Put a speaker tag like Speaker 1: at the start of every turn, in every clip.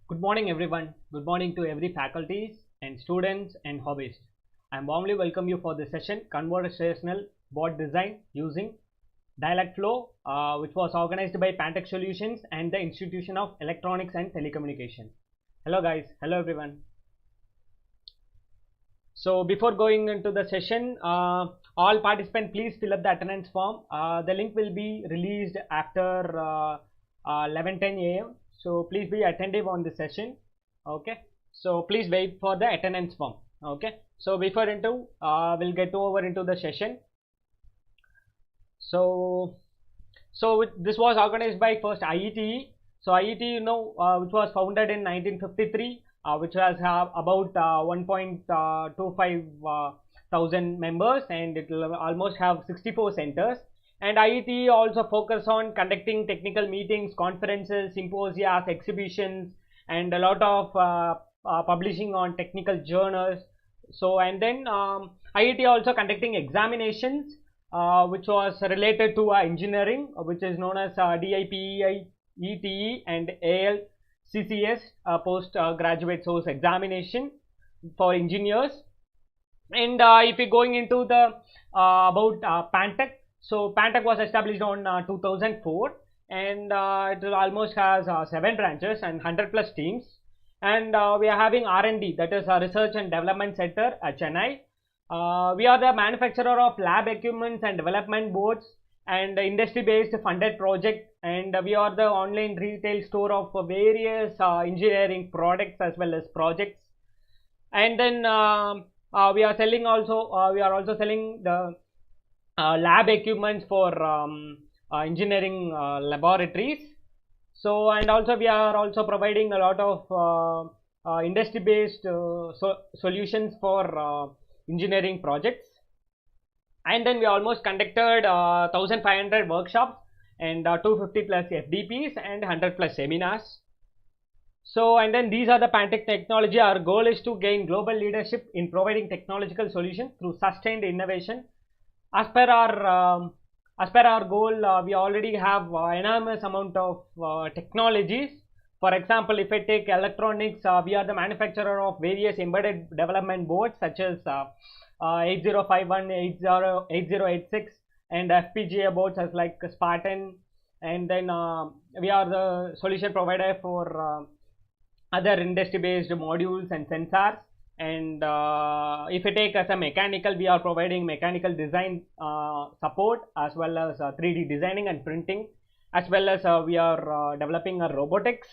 Speaker 1: Good morning everyone. Good morning to every faculties and students and hobbyists. I warmly welcome you for this session Conversational Bot Design using Dialogflow, which was organized by Pantech Solutions and the Institution of Electronics and Telecommunication. Hello guys, hello everyone. So before going into the session, all participants please fill up the attendance form. The link will be released after 11:10 a.m. So please be attentive on the session. Okay, so please wait for the attendance form. Okay, so before we'll get over into the session. This was organized by first IETE. So IETE, which was founded in 1953, which has about 1.25 thousand members, and it will almost have 64 centers. And IETE also focus on conducting technical meetings, conferences, symposia, exhibitions, and a lot of publishing on technical journals. So and then IETE also conducting examinations which was related to engineering, which is known as DIPEI, ETE and ALCCS, postgraduate source examination for engineers. And if you're going into the about Pantech, so Pantech was established on 2004, and it almost has 7 branches and 100+ teams. And we are having R&D, that is a Research and Development Center at Chennai. We are the manufacturer of lab equipments and development boards and industry-based funded project, and we are the online retail store of various engineering products as well as projects. And then we are selling also we are also selling the lab equipments for engineering laboratories. So and also we are also providing a lot of industry-based solutions for engineering projects. And then we almost conducted 1500 workshops and 250+ FDPs and 100+ seminars. So and then these are the Pantech technology. Our goal is to gain global leadership in providing technological solutions through sustained innovation. As per our goal, we already have enormous amount of technologies. For example, if I take electronics, we are the manufacturer of various embedded development boards such as 8051, 8086 and FPGA boards as like Spartan. And then we are the solution provider for other industry-based modules and sensors. And if you take as a mechanical, we are providing mechanical design support as well as 3D designing and printing, as well as we are developing a robotics.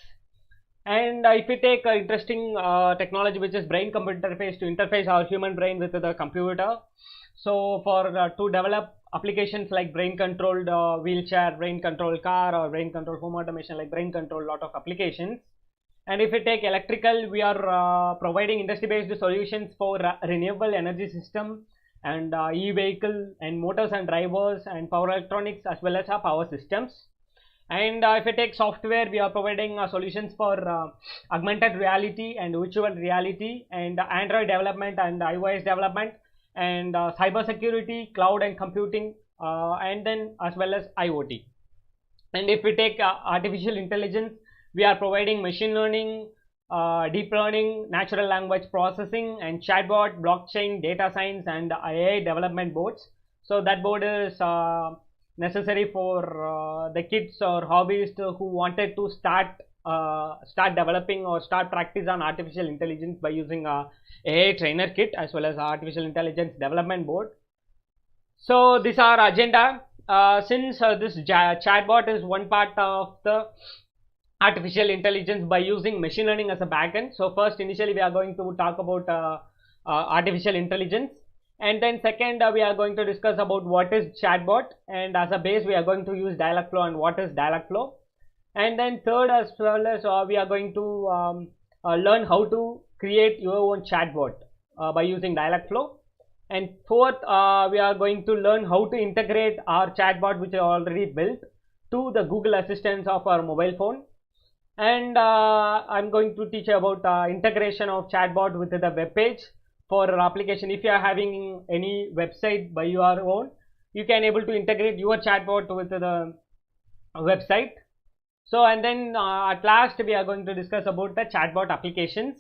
Speaker 1: And if you take interesting technology which is brain computer interface, to interface our human brain with the computer. So for to develop applications like brain controlled wheelchair, brain controlled car, or brain controlled home automation, like brain controlled lot of applications. And if you take electrical, we are providing industry-based solutions for renewable energy system and e-vehicle and motors and drivers and power electronics as well as power systems. And if you take software, we are providing solutions for augmented reality and virtual reality and Android development and iOS development and cyber security, cloud and computing, and then as well as IoT. And if we take artificial intelligence, we are providing machine learning, deep learning, natural language processing, and chatbot, blockchain, data science, and AI development boards. So that board is necessary for the kids or hobbyists who wanted to start developing or start practice on artificial intelligence by using a AI trainer kit as well as artificial intelligence development board. So this is our agenda. Since this chatbot is one part of the artificial intelligence by using machine learning as a backend. So first, initially we are going to talk about artificial intelligence, and then second we are going to discuss about what is chatbot, and as a base we are going to use Dialogflow and what is Dialogflow. And then third, as well as we are going to learn how to create your own chatbot by using Dialogflow. And fourth, we are going to learn how to integrate our chatbot which is already built to the Google Assistant of our mobile phone. And I'm going to teach about integration of chatbot with the web page for application. If you are having any website by your own, you can able to integrate your chatbot with the website. So and then at last we are going to discuss about the chatbot applications,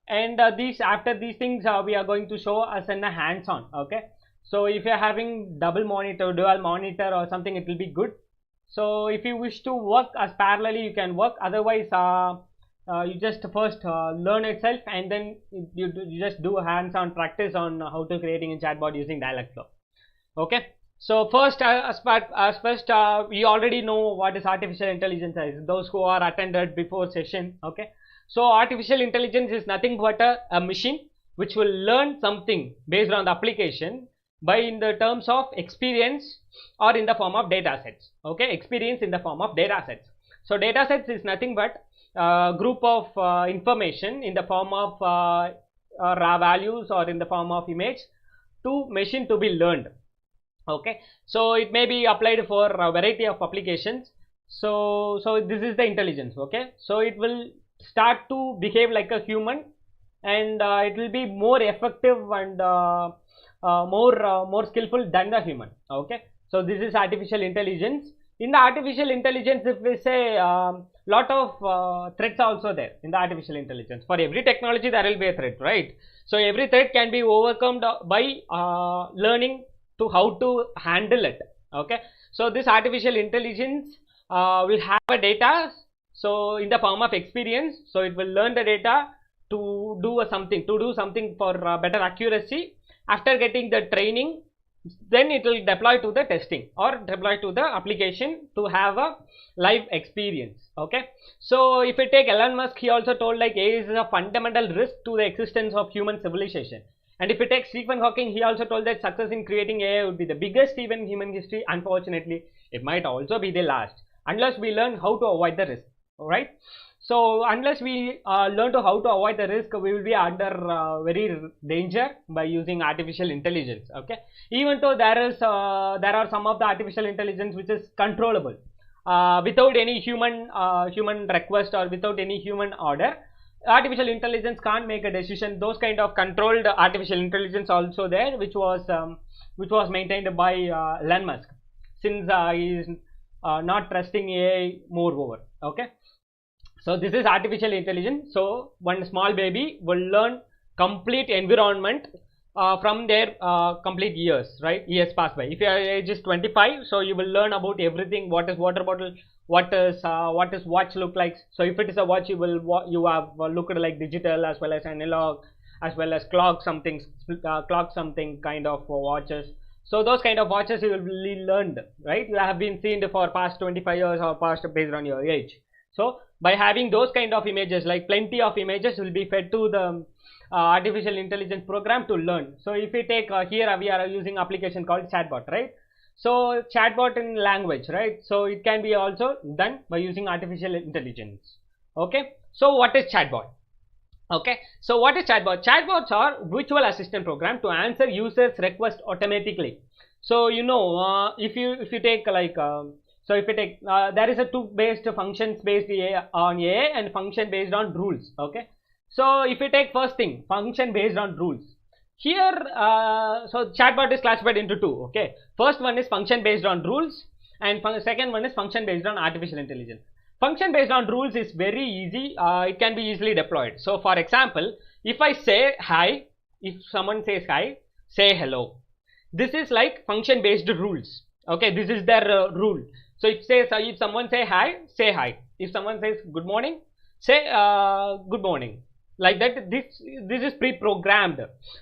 Speaker 1: and these after these things we are going to show us in a hands-on. Okay, so if you're having double monitor, dual monitor or something, it will be good. So if you wish to work as parallelly, you can work. Otherwise you just first learn itself, and then you just do a hands-on practice on how to creating a chatbot using Dialogflow. Okay, so first we already know what is artificial intelligence is, those who are attended before session. Okay, so artificial intelligence is nothing but a machine which will learn something based on the application by in the terms of experience or in the form of data sets. Okay, experience in the form of data sets. So data sets is nothing but group of information in the form of raw values or in the form of image to machine to be learned. Okay, so it may be applied for a variety of applications. So this is the intelligence. Okay, so it will start to behave like a human, and it will be more effective and more skillful than the human. Okay, so this is artificial intelligence. In the artificial intelligence, if we say lot of threats also there in the artificial intelligence. For every technology there will be a threat, right? So every threat can be overcome by learning to how to handle it. Okay, so this artificial intelligence will have a data, so in the form of experience, so it will learn the data to do something for better accuracy. After getting the training, then it will deploy to the testing or deploy to the application to have a live experience. Okay, so if you take Elon Musk, he also told like AI is a fundamental risk to the existence of human civilization. And if you take Stephen Hawking, he also told that success in creating AI would be the biggest event in human history. Unfortunately, it might also be the last, unless we learn how to avoid the risk. Alright, so unless we learn to how to avoid the risk, we will be under very danger by using artificial intelligence. Okay, even though there are some of the artificial intelligence which is controllable without any human request or without any human order. Artificial intelligence can't make a decision. Those kind of controlled artificial intelligence also there, which was maintained by Elon Musk, since he is not trusting AI moreover. Okay, so this is artificial intelligence. So one small baby will learn complete environment from their complete years, right? Years pass by. If your age is 25, so you will learn about everything. What is water bottle? What is watch look like? So if it is a watch, you have looked like digital as well as analog, as well as clock something kind of watches. So those kind of watches you will be learned, right? You have been seen for past 25 years or past based on your age. So by having those kind of images, like plenty of images will be fed to the artificial intelligence program to learn. So if we take here we are using application called Chatbot, right? So chatbot in language, right? So it can be also done by using artificial intelligence. Okay, so what is chatbot? Okay, so what is chatbot? Chatbots are virtual assistant program to answer users request automatically. So you know, if you take like so if you take there is a two based functions based on AI and function based on rules. Okay, so if you take first thing, function based on rules. Here, so chatbot is classified into two. Okay, first one is function based on rules, and second one is function based on artificial intelligence. Function based on rules is very easy. It can be easily deployed. So, for example, if I say hi, if someone says hi, say hello. This is like function based rules. Okay, this is their rule. So, if someone say hi, say hi. If someone says good morning, say good morning. Like that, this is pre-programmed.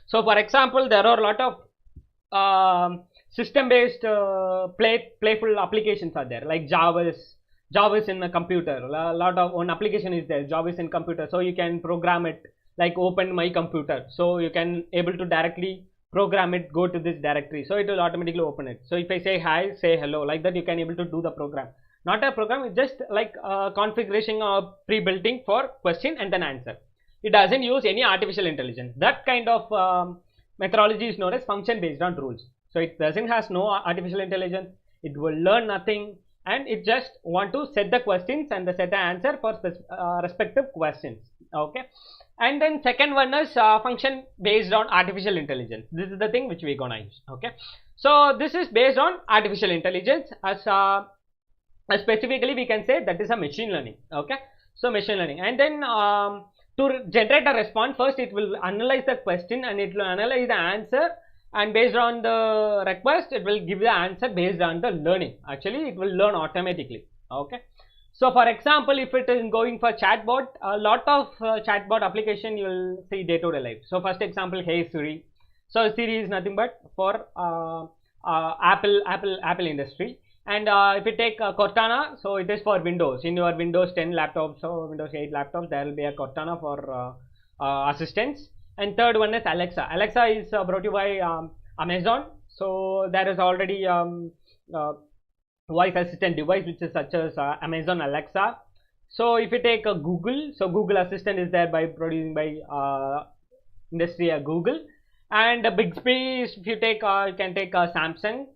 Speaker 1: So for example, there are a lot of system based playful applications are there, like Java's in a computer. A lot of one application is there, Java's in computer, so you can program it like open my computer, so you can able to directly program it, go to this directory, so it will automatically open it. So if I say hi, say hello, like that you can able to do the program. Not a program, it's just like configuration or pre-building for question and then answer. It doesn't use any artificial intelligence. That kind of methodology is known as function based on rules. So it has no artificial intelligence. It will learn nothing, and it just want to set the questions and set the answer for respective questions. Okay, and then second one is function based on artificial intelligence. This is the thing which we're gonna use. Okay, so this is based on artificial intelligence as specifically we can say that is a machine learning. Okay, so machine learning. And then to generate a response, first it will analyze the question and it will analyze the answer, and based on the request it will give the answer based on the learning. Actually it will learn automatically. Okay, so for example, if it is going for chatbot, a lot of chatbot application you will see day to day life. So first example, hey Siri. So Siri is nothing but for Apple industry. And if you take Cortana, so it is for Windows. In your Windows 10 laptops or Windows 8 laptops, there will be a Cortana for assistants. And third one is Alexa. Alexa is brought to you by Amazon. So there is already voice assistant device which is such as Amazon Alexa. So if you take Google, so Google Assistant is there by producing by industry Google. And Bixby, if you take you can take Samsung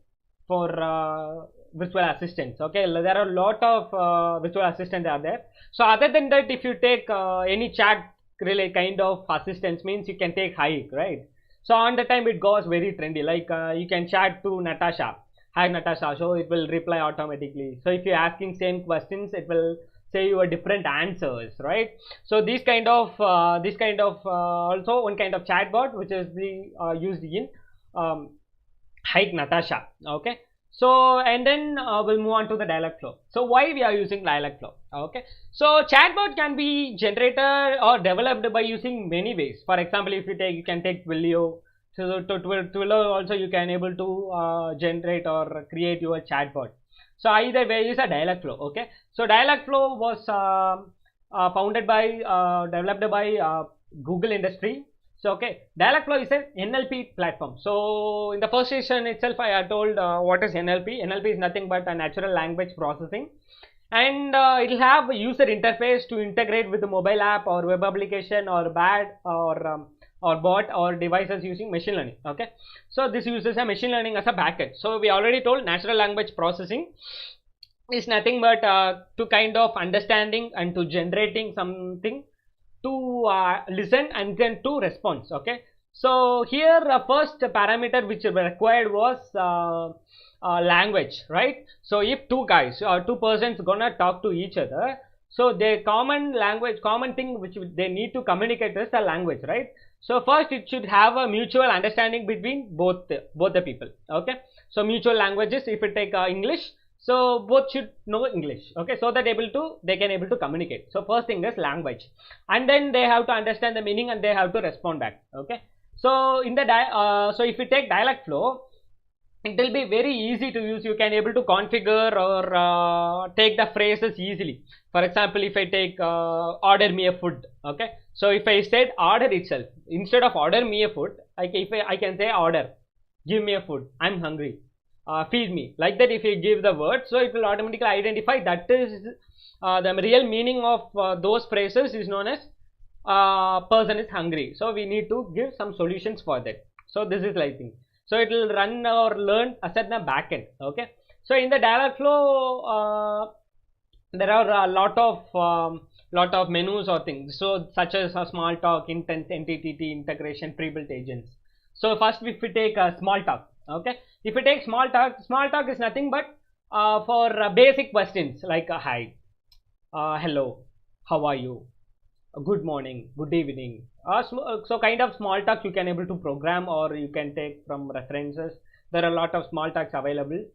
Speaker 1: for virtual assistants. Okay, there are a lot of virtual assistants are there. So other than that, if you take any chat really kind of assistance, means you can take Hike, right? So on the time it goes very trendy, like you can chat to Natasha. Hi Natasha, so it will reply automatically. So if you're asking same questions, it will say you a different answers, right? So this kind of also one kind of chatbot which is the used in Hike Natasha. Okay, so and then we'll move on to the Dialogflow. So why we are using Dialogflow? Okay, so chatbot can be generated or developed by using many ways. For example, if you can take Twilio. So to Twilio also you can able to generate or create your chatbot. So either way is a Dialogflow. Okay, so Dialogflow was founded by developed by Google industry. So okay, Dialogflow is an NLP platform. So in the first session itself I had told what is NLP. NLP is nothing but a natural language processing, and it will have a user interface to integrate with the mobile app or web application or or bot or devices using machine learning. Okay, so this uses a machine learning as a backend. So we already told natural language processing is nothing but to kind of understanding and to generating something to listen and then to response. Okay, so here first parameter which required was language, right? So if two guys or two persons gonna talk to each other, so the common language, common thing which they need to communicate is the language, right? So first it should have a mutual understanding between both the people. Okay, so mutual languages, if you take English, so both should know English. Okay, so that they can able to communicate. So first thing is language, and then they have to understand the meaning and they have to respond back. Okay, so in the so if you take Dialogflow, it will be very easy to use. You can able to configure or take the phrases easily. For example, if I take order me a food. Okay, so if I said order itself, instead of order me a food, I can say order, give me a food, I'm hungry, feed me. Like that, if you give the word, so it will automatically identify that is the real meaning of those phrases is known as person is hungry. So we need to give some solutions for that. So this is like thing. So it will run or learn as at the backend. Okay, so in the Dialogflow there are a lot of menus or things, so such as small talk, intent, entity, integration, pre-built agents. So first if we take small talk. Okay, if we take small talk is nothing but for basic questions like hi, hello, how are you, good morning, good evening. So kind of small talk you can able to program or you can take from references. There are a lot of small talks available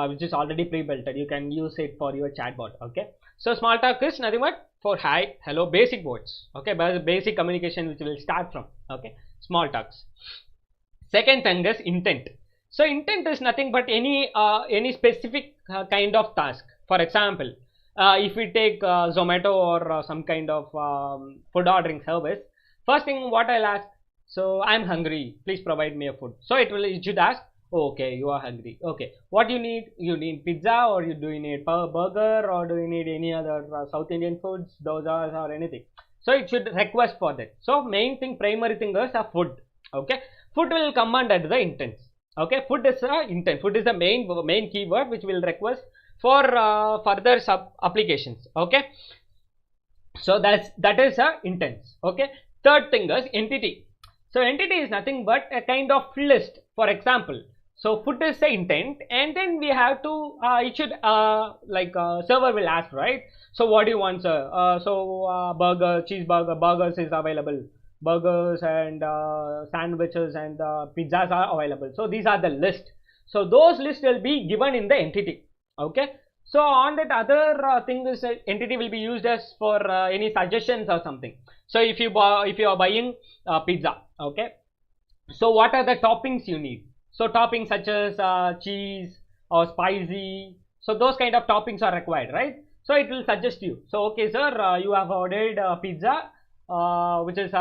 Speaker 1: which is already pre-built, and you can use it for your chatbot. Okay, so small talk is nothing but for hi, hello, basic words. Okay, basic communication which will start from. Okay, small talks. Second thing is intent. So intent is nothing but any specific kind of task. For example, if we take Zomato or some kind of food ordering service, first thing what I'll ask, so I'm hungry, please provide me a food. So it should ask, oh, okay, you are hungry. Okay, what do you need? You need pizza, or do you need burger, or do you need any other South Indian foods, dosas or anything? So it should request for that. So main thing, primary thing is a food. Okay, food will come under the intents. Okay, food is intent. Food is the main keyword which will request for further sub applications. Okay, so that is intent. Okay, third thing is entity. So entity is nothing but a kind of list. For example, So food is the intent, and then we have to it should server will ask, right? So what do you want, sir? Burger, cheeseburger, burgers is available. Burgers and sandwiches and pizzas are available. So these are the list. So those lists will be given in the entity. Okay. So on that other thing, this entity will be used as for any suggestions or something. So if you are buying pizza, okay. So what are the toppings you need? So toppings such as cheese or spicy. So those kind of toppings are required, right? So it will suggest you. So okay, sir, you have ordered pizza, which is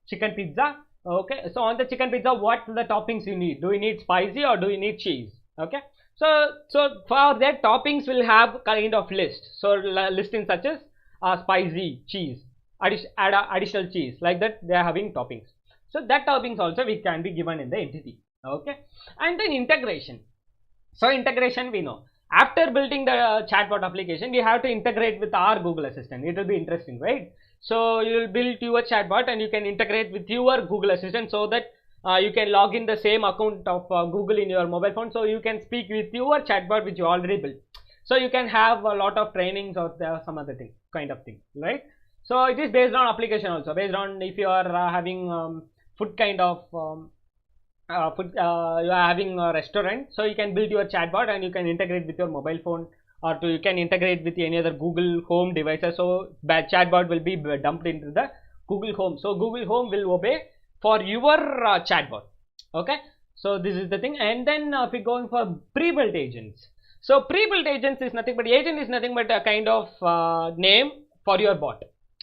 Speaker 1: chicken pizza. Okay. So on the chicken pizza, what are the toppings you need? Do you need spicy or do you need cheese? Okay. So for that, toppings will have kind of list. So listing such as spicy, cheese, add additional cheese, like that they are having toppings. So that toppings also we can be given in the entity. Okay. And then integration. So integration, we know after building the chatbot application, we have to integrate with our Google Assistant. It will be interesting, right? So you will build your chatbot and you can integrate with your Google Assistant, so that you can log in the same account of Google in your mobile phone, so you can speak with your chatbot which you already built. So you can have a lot of trainings or some other thing, kind of thing, right? So it is based on application also, based on if you are having food kind of you are having a restaurant, so you can build your chatbot and you can integrate with your mobile phone, or you can integrate with any other Google Home devices. So chatbot will be dumped into the Google Home. So Google Home will obey for your chatbot. Okay. So this is the thing. And then if we going for pre-built agents. So pre-built agents is nothing but, agent is nothing but a kind of name for your bot.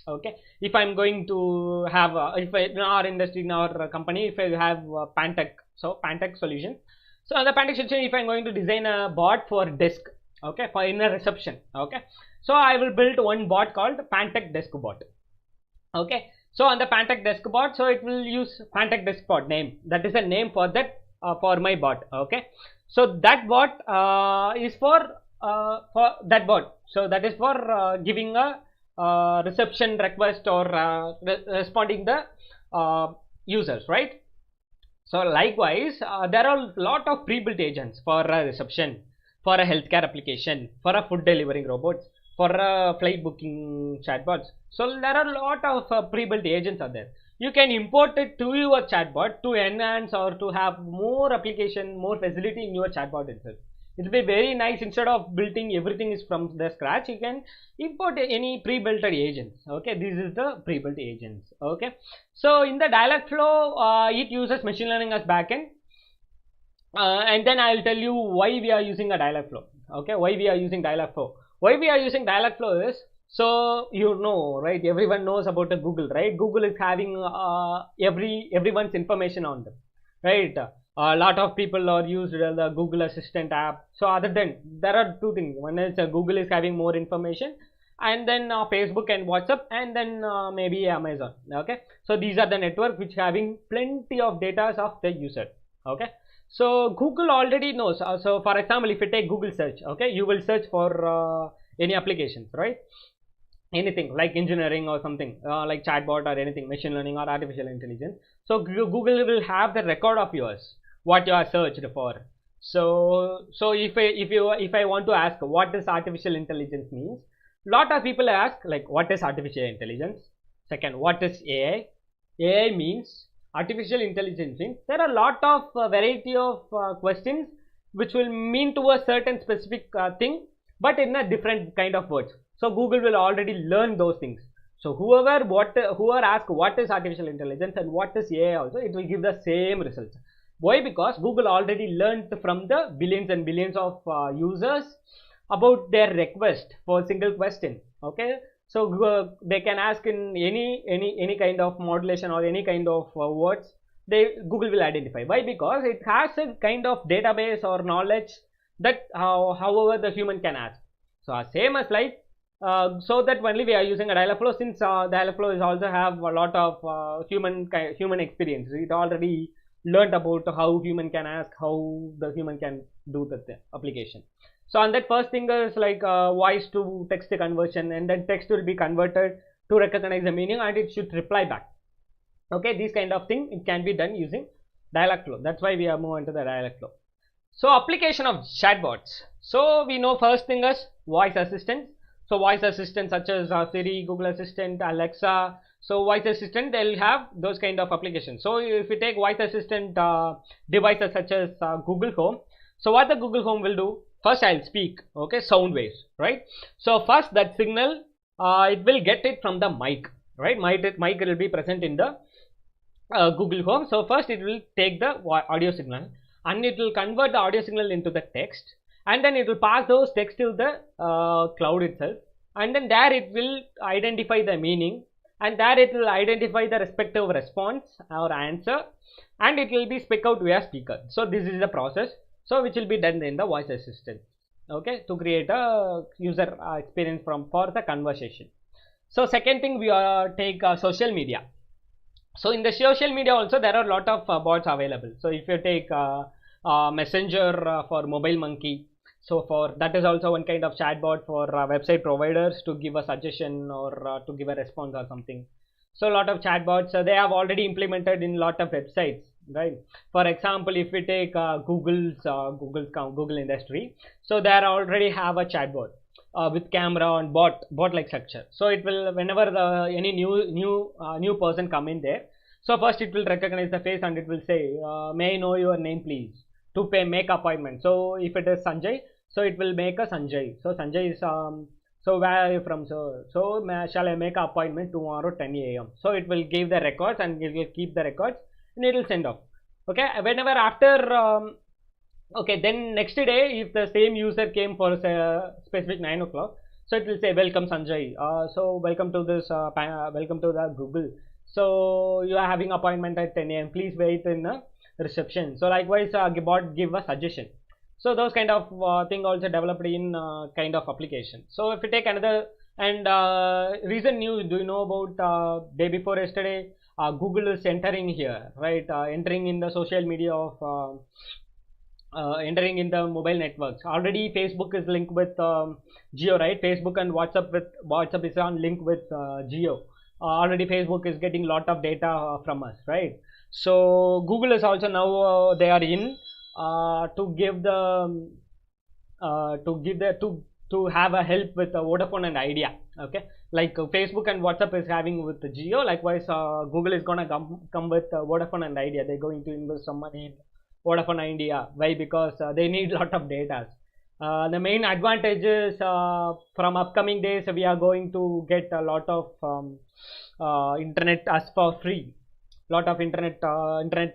Speaker 1: Okay. If I'm going to have if in our industry, in our company, if I have Pantech, so Pantech solution. So on the Pantech solution, if I'm going to design a bot for desk, okay, for in a reception, okay, so I will build one bot called Pantech Desk Bot. Okay. So on the Pantech Desk Bot, so it will use Pantech Desk Bot name. That is a name for that for my bot. Okay. So that bot is for that bot. So that is for giving a reception request or responding the users, right? So likewise, there are a lot of pre-built agents for a reception, for a healthcare application, for a food delivering robots, for flight booking chatbots. So there are a lot of pre-built agents are there. You can import it to your chatbot to enhance or to have more application, more facility in your chatbot itself. It will be very nice. Instead of building everything is from the scratch, you can import any pre-built agents. Okay, this is the pre-built agents. Okay, so in the Dialogflow, it uses machine learning as backend. And then I'll tell you why we are using a Dialogflow. Okay, why we are using Dialogflow. Why we are using Dialogflow is, so you know, right? Everyone knows about the Google, right? Google is having everyone's information on them, right? A lot of people are used the Google Assistant app. So other than, there are two things. One is Google is having more information, and then Facebook and WhatsApp, and then maybe Amazon. Okay, so these are the network which having plenty of data of the user. Okay. So Google already knows. So for example, if you take Google search, okay, you will search for any applications, right? Anything like engineering or something like chatbot or anything, machine learning or artificial intelligence. So Google will have the record of yours, what you are searched for. So if I want to ask what does artificial intelligence means, lot of people ask like what is artificial intelligence. Second, what is AI? AI means artificial intelligence means there are a lot of variety of questions which will mean to a certain specific thing, but in a different kind of words. So Google will already learn those things. So whoever ask what is artificial intelligence and what is AI also, it will give the same results. Why? Because Google already learned from the billions and billions of users about their request for a single question. Okay. So they can ask in any kind of modulation or any kind of words, Google will identify. Why? Because it has a kind of database or knowledge that however the human can ask. So same as like so that only we are using a Dialogflow, since Dialogflow is also have a lot of human experience. It already learned about how human can ask, how the human can do the application. So on that, first thing is like voice to text conversion, and then text will be converted to recognize the meaning and it should reply back. Okay, this kind of thing it can be done using Dialogflow. That's why we are moving to the Dialogflow. So application of chatbots. So we know first thing is voice assistants. So voice assistants such as Siri, Google Assistant, Alexa. So voice assistant, they'll have those kind of applications. So if we take voice assistant devices such as Google Home. So what the Google Home will do? First I'll speak, okay, sound waves, right? So first that signal, it will get it from the mic, right? Mic will be present in the Google Home. So first it will take the audio signal and it will convert the audio signal into the text, and then it will pass those text to the cloud itself, and then there it will identify the meaning, and there it will identify the respective response or answer, and it will be speak out via speaker. So this is the process, so which will be done in the voice assistant, okay, to create a user experience for the conversation. So second thing, we take social media. So in the social media also there are a lot of bots available. So if you take Messenger for Mobile Monkey, so for that is also one kind of chatbot for website providers to give a suggestion or to give a response or something. So a lot of chatbots they have already implemented in a lot of websites, right? For example, if we take Google industry, so they already have a chatbot with camera and bot like structure. So it will, whenever any new person come in there, so first it will recognize the face and it will say, may I know your name please, to make appointment. So if it is Sanjay, so it will make a Sanjay. So Sanjay is so where are you from? So shall I make an appointment tomorrow 10 a.m. So it will give the records and it will keep the records and it will send off. Okay, whenever after okay, then next day if the same user came for specific 9 o'clock, so it will say welcome Sanjay, so welcome to this welcome to the Google, so you are having appointment at 10 a.m. please wait in the reception. So likewise bot give a suggestion. So those kind of thing also developed in kind of application. So if you take another and recent news, do you know about day before yesterday, Google is entering here, right? Entering in the social media of entering in the mobile networks. Already Facebook is linked with Geo, right? Facebook and WhatsApp is on link with Geo. Already Facebook is getting lot of data from us, right? So Google is also now they are in to give the to have a help with Vodafone and Idea. Okay, like Facebook and WhatsApp is having with the Geo. Likewise, Google is gonna come with Vodafone and Idea. They're going to invest some money in Vodafone Idea. Why? Because they need lot of data. The main advantage is from upcoming days we are going to get a lot of internet as for free. Lot of internet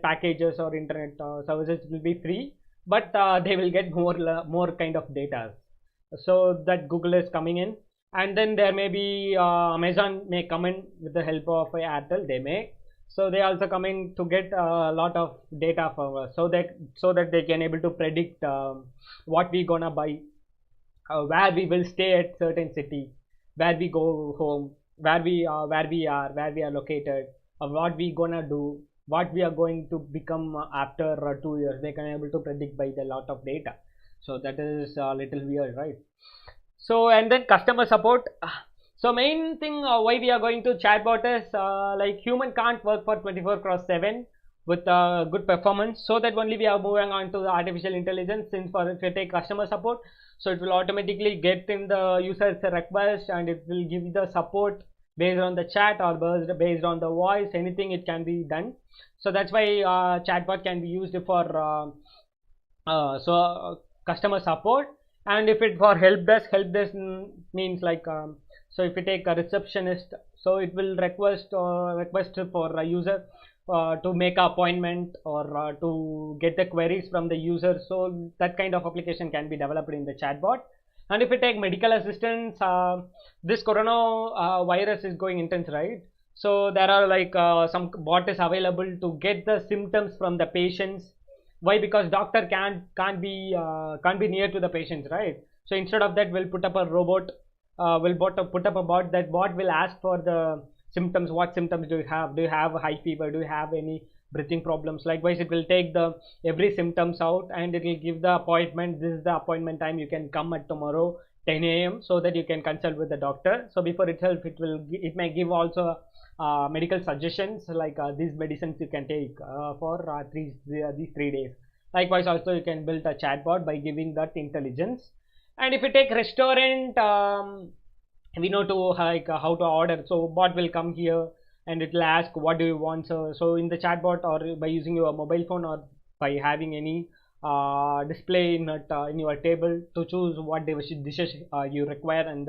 Speaker 1: packages or internet services will be free, but they will get more kind of data. So that Google is coming in, and then there may be Amazon may come in with the help of Airtel. They may. So they also coming to get a lot of data for us, so that they can able to predict what we gonna buy, where we will stay at certain city, where we go home, where we are located, what we gonna do, what we are going to become after 2 years. They can able to predict by the lot of data. So that is a little weird, right? So and then customer support. So main thing why we are going to chatbot is like human can't work for 24/7 with good performance. So that only we are moving on to the artificial intelligence. Since for if you take customer support, so it will automatically get in the user's request and it will give the support based on the chat or based on the voice, anything it can be done. So that's why chatbot can be used for customer support. And if it for help desk means like so if you take a receptionist, so it will request for a user to make an appointment or to get the queries from the user. So that kind of application can be developed in the chatbot. And if you take medical assistance, this corona virus is going intense, right? So there are like some bot is available to get the symptoms from the patients. Why? Because doctor can't be near to the patients, right? So instead of that, we'll put up a robot. We'll put up a bot. That bot will ask for the symptoms. What symptoms do you have? Do you have high fever? Do you have any breathing problems? Likewise, it will take the every symptoms out and it will give the appointment. This is the appointment time. You can come at tomorrow 10 a.m. so that you can consult with the doctor. So before itself, it may give also medical suggestions like these medicines you can take for these 3 days. Likewise, also you can build a chatbot by giving that intelligence. And if you take restaurant, we know to like how to order. So bot will come here and it will ask what do you want. So in the chatbot, or by using your mobile phone, or by having any display in your table to choose what dishes you require, and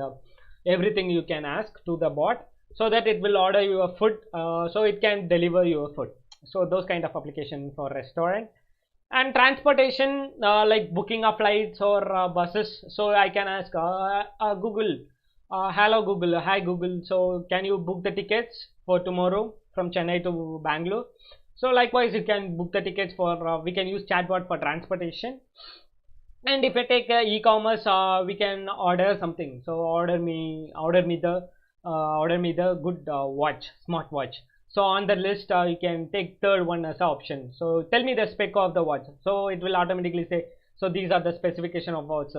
Speaker 1: everything you can ask to the bot, so that it will order your food, so it can deliver your food. So those kind of application for restaurant. And transportation, like booking of flights or buses. So I can ask Google, hello Google, hi Google, so can you book the tickets for tomorrow from Chennai to Bangalore? So likewise you can book the tickets for we can use chatbot for transportation. And if I take e-commerce, we can order something. So order me the good watch, smart watch. So on the list, you can take third one as an option. So tell me the spec of the watch. So it will automatically say, so these are the specification of watch.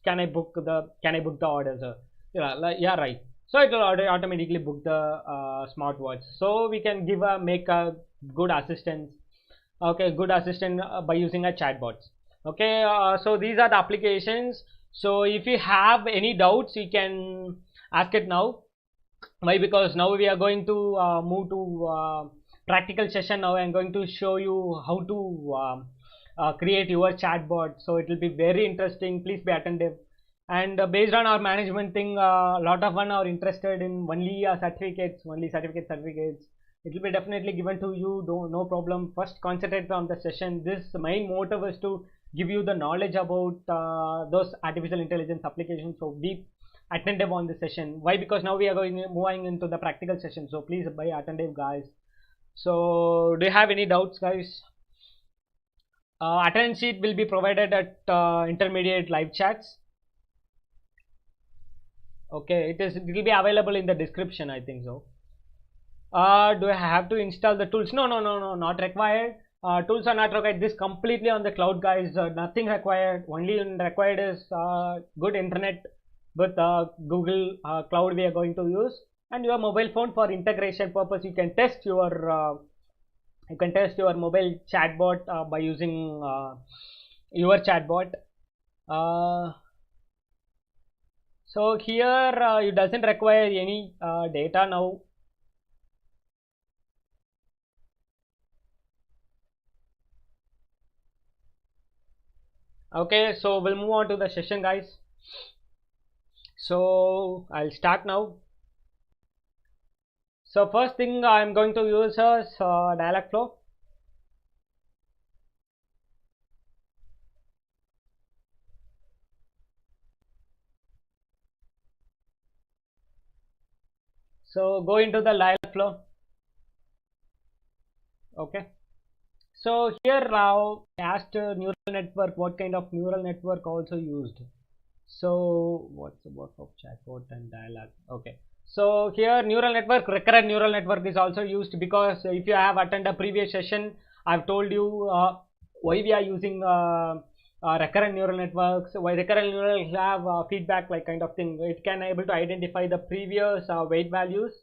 Speaker 1: Can I book the order, sir? Yeah, yeah, right. So it will automatically book the smartwatch. So we can make a good assistance. Okay, good assistant by using a chatbot. Okay, so these are the applications. So if you have any doubts, you can ask it now. Why? Because now we are going to move to practical session. Now I'm going to show you how to create your chatbot. So it will be very interesting. Please be attentive. And based on our management thing, a lot of one are interested in only certificates, certificates. It will be definitely given to you. No problem. First, concentrate on the session. This main motive is to give you the knowledge about those artificial intelligence applications. So be attentive on the session. Why? Because now we are moving into the practical session. So please be attentive, guys. So do you have any doubts, guys? Attendance sheet will be provided at intermediate live chats. Okay, it will be available in the description, I think so. Do I have to install the tools? No, not required. Tools are not required. This completely on the cloud, guys. Nothing required. Only required is good internet with Google Cloud we are going to use, and your mobile phone for integration purpose. You can test your mobile chatbot by using your chatbot. So here it doesn't require any data now. Okay, so we'll move on to the session, guys. So I'll start now. So first thing I'm going to use is Dialogflow. So go into the Dialogflow. Okay. So here now I asked neural network, what kind of neural network also used. So what's the work of chatbot and dialogue? Okay. So here recurrent neural network is also used, because if you have attended a previous session, I've told you why we are using recurrent neural networks. Why recurrent neural have feedback like kind of thing. It can able to identify the previous weight values,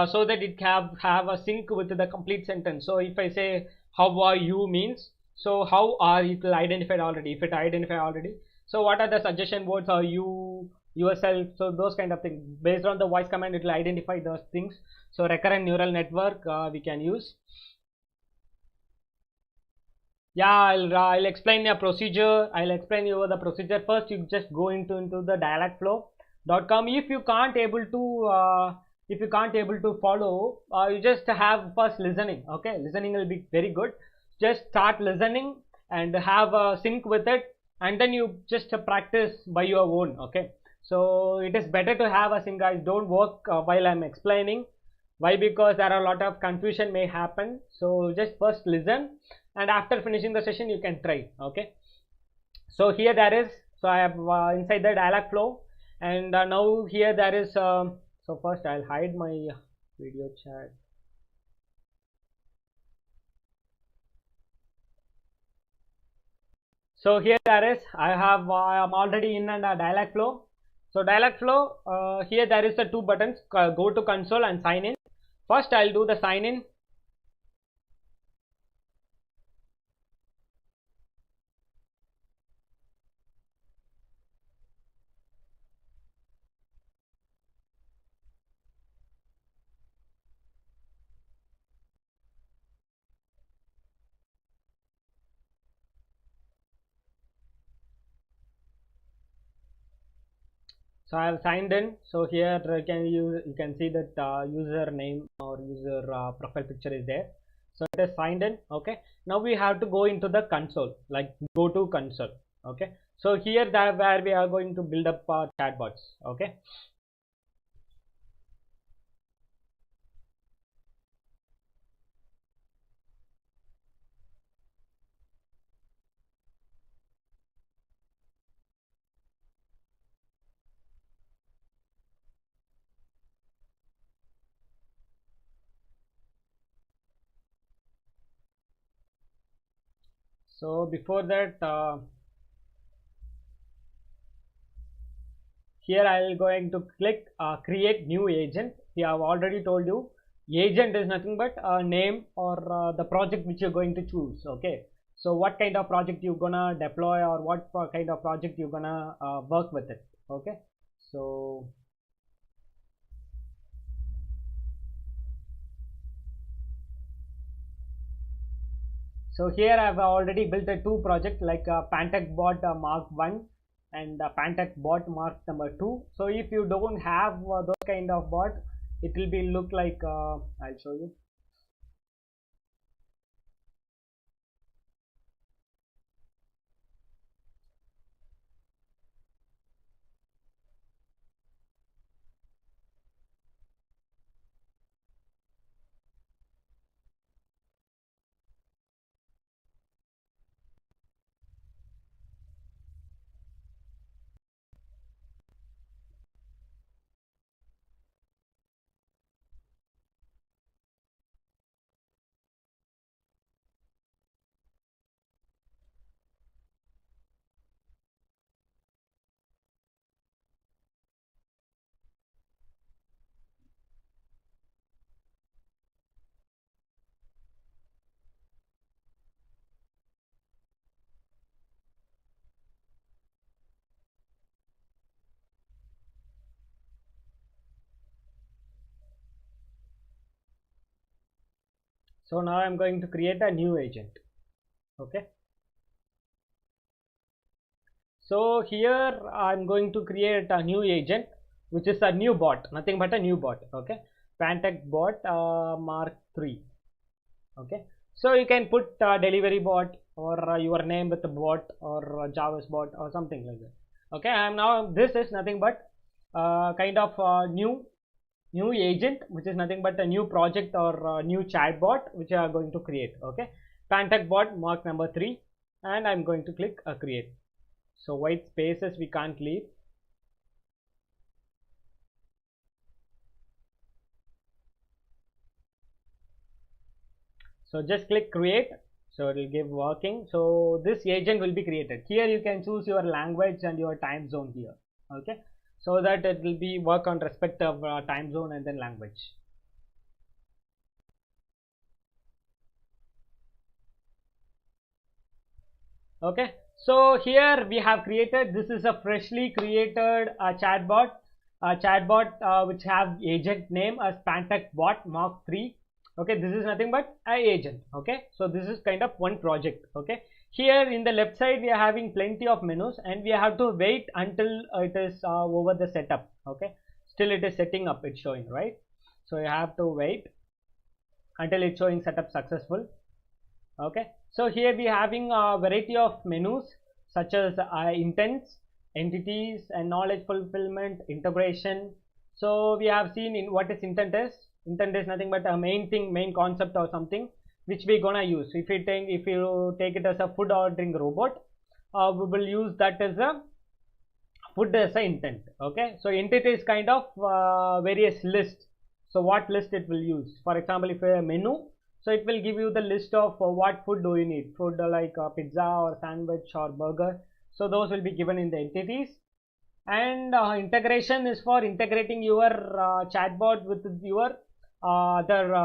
Speaker 1: so that it have a sync with the complete sentence. So if I say how are you means, so how are it will identified already. If it identified already, so what are the suggestion words are you, yourself, so those kind of things. Based on the voice command, it will identify those things. So recurrent neural network we can use. Yeah, I'll explain a procedure. I'll explain you the procedure. First, you just go into the dialogflow.com. If you can't able to follow, you just have first listening. Okay, listening will be very good. Just start listening and have a sync with it, and then you just practice by your own. Okay, so it is better to have a sync, guys. Don't work while I'm explaining. Why? Because there are a lot of confusion may happen. So just first listen, and after finishing the session you can try. Okay, so here there is, so I have inside the Dialogflow, and now here there is so first I'll hide my video chat. So here there is, I am already in a Dialogflow. So Dialogflow, here there is the two buttons, go to console and sign in. First I'll do the sign in. So I have signed in. So here you can see that username or user profile picture is there. So it is signed in. Okay. Now we have to go into the console, like go to console. Okay. So here that where we are going to build up our chatbots. Okay. So before that, here I will going to click create new agent. We have already told you agent is nothing but a name or the project which you're going to choose. Okay. So what kind of project you're gonna deploy or what kind of project you're gonna work with it. Okay. So here I've already built a two project like Pantech.ai Mark 1 and Pantech.ai Mark number 2. So if you don't have those kind of bot, it will be look like I'll show you. So now I'm going to create a new agent. Okay. So here I'm going to create a new agent, which is a new bot, nothing but a new bot. Okay. Pantech.ai Mark 3. Okay. So you can put delivery bot or your name with the bot or Java's bot or something like that. Okay. I'm now this is nothing but kind of new agent, which is nothing but a new project or new chatbot which I are going to create. Okay. Pantech.ai Mark number 3, and I'm going to click create. So white spaces we can't leave. So just click create. So it will give working. So this agent will be created. Here you can choose your language and your time zone here. Okay. So that it will be work on respect of time zone and then language. Okay. So here we have created, this is a freshly created chatbot which have agent name as Pantech.ai Mark 3. Okay, this is nothing but a agent. Okay, so this is kind of one project. Okay, here in the left side we are having plenty of menus and we have to wait until it is over the setup. Okay, still it is setting up, it's showing, right? So you have to wait until it's showing setup successful. Okay, so here we are having a variety of menus such as intents, entities, and knowledge fulfillment, integration. So we have seen in what is intent is. Intent is nothing but a main thing, main concept or something which we gonna use. If you take it as a food ordering robot, we will use that as a food as a intent. Okay, so entity is kind of various list. So what list it will use? For example, if a menu, so it will give you the list of what food do you need, food like pizza or sandwich or burger. So those will be given in the entities. And integration is for integrating your chatbot with your other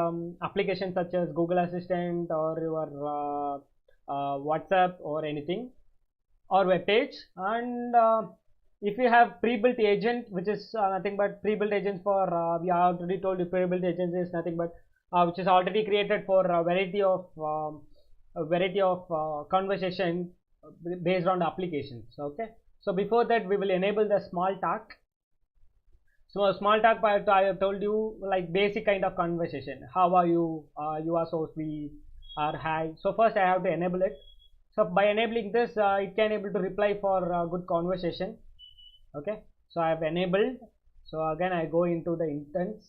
Speaker 1: applications such as Google Assistant or your WhatsApp or anything or web page. And if you have pre-built agent, which is nothing but pre-built agents for we already told you pre-built agents is nothing but which is already created for a variety of conversation based on the applications. Okay, so before that we will enable the small talk. So small talk part, I have told you like basic kind of conversation. How are you? You are so sweet. Or hi. So first I have to enable it. So by enabling this, it can able to reply for good conversation. Okay. So I have enabled. So again I go into the intents.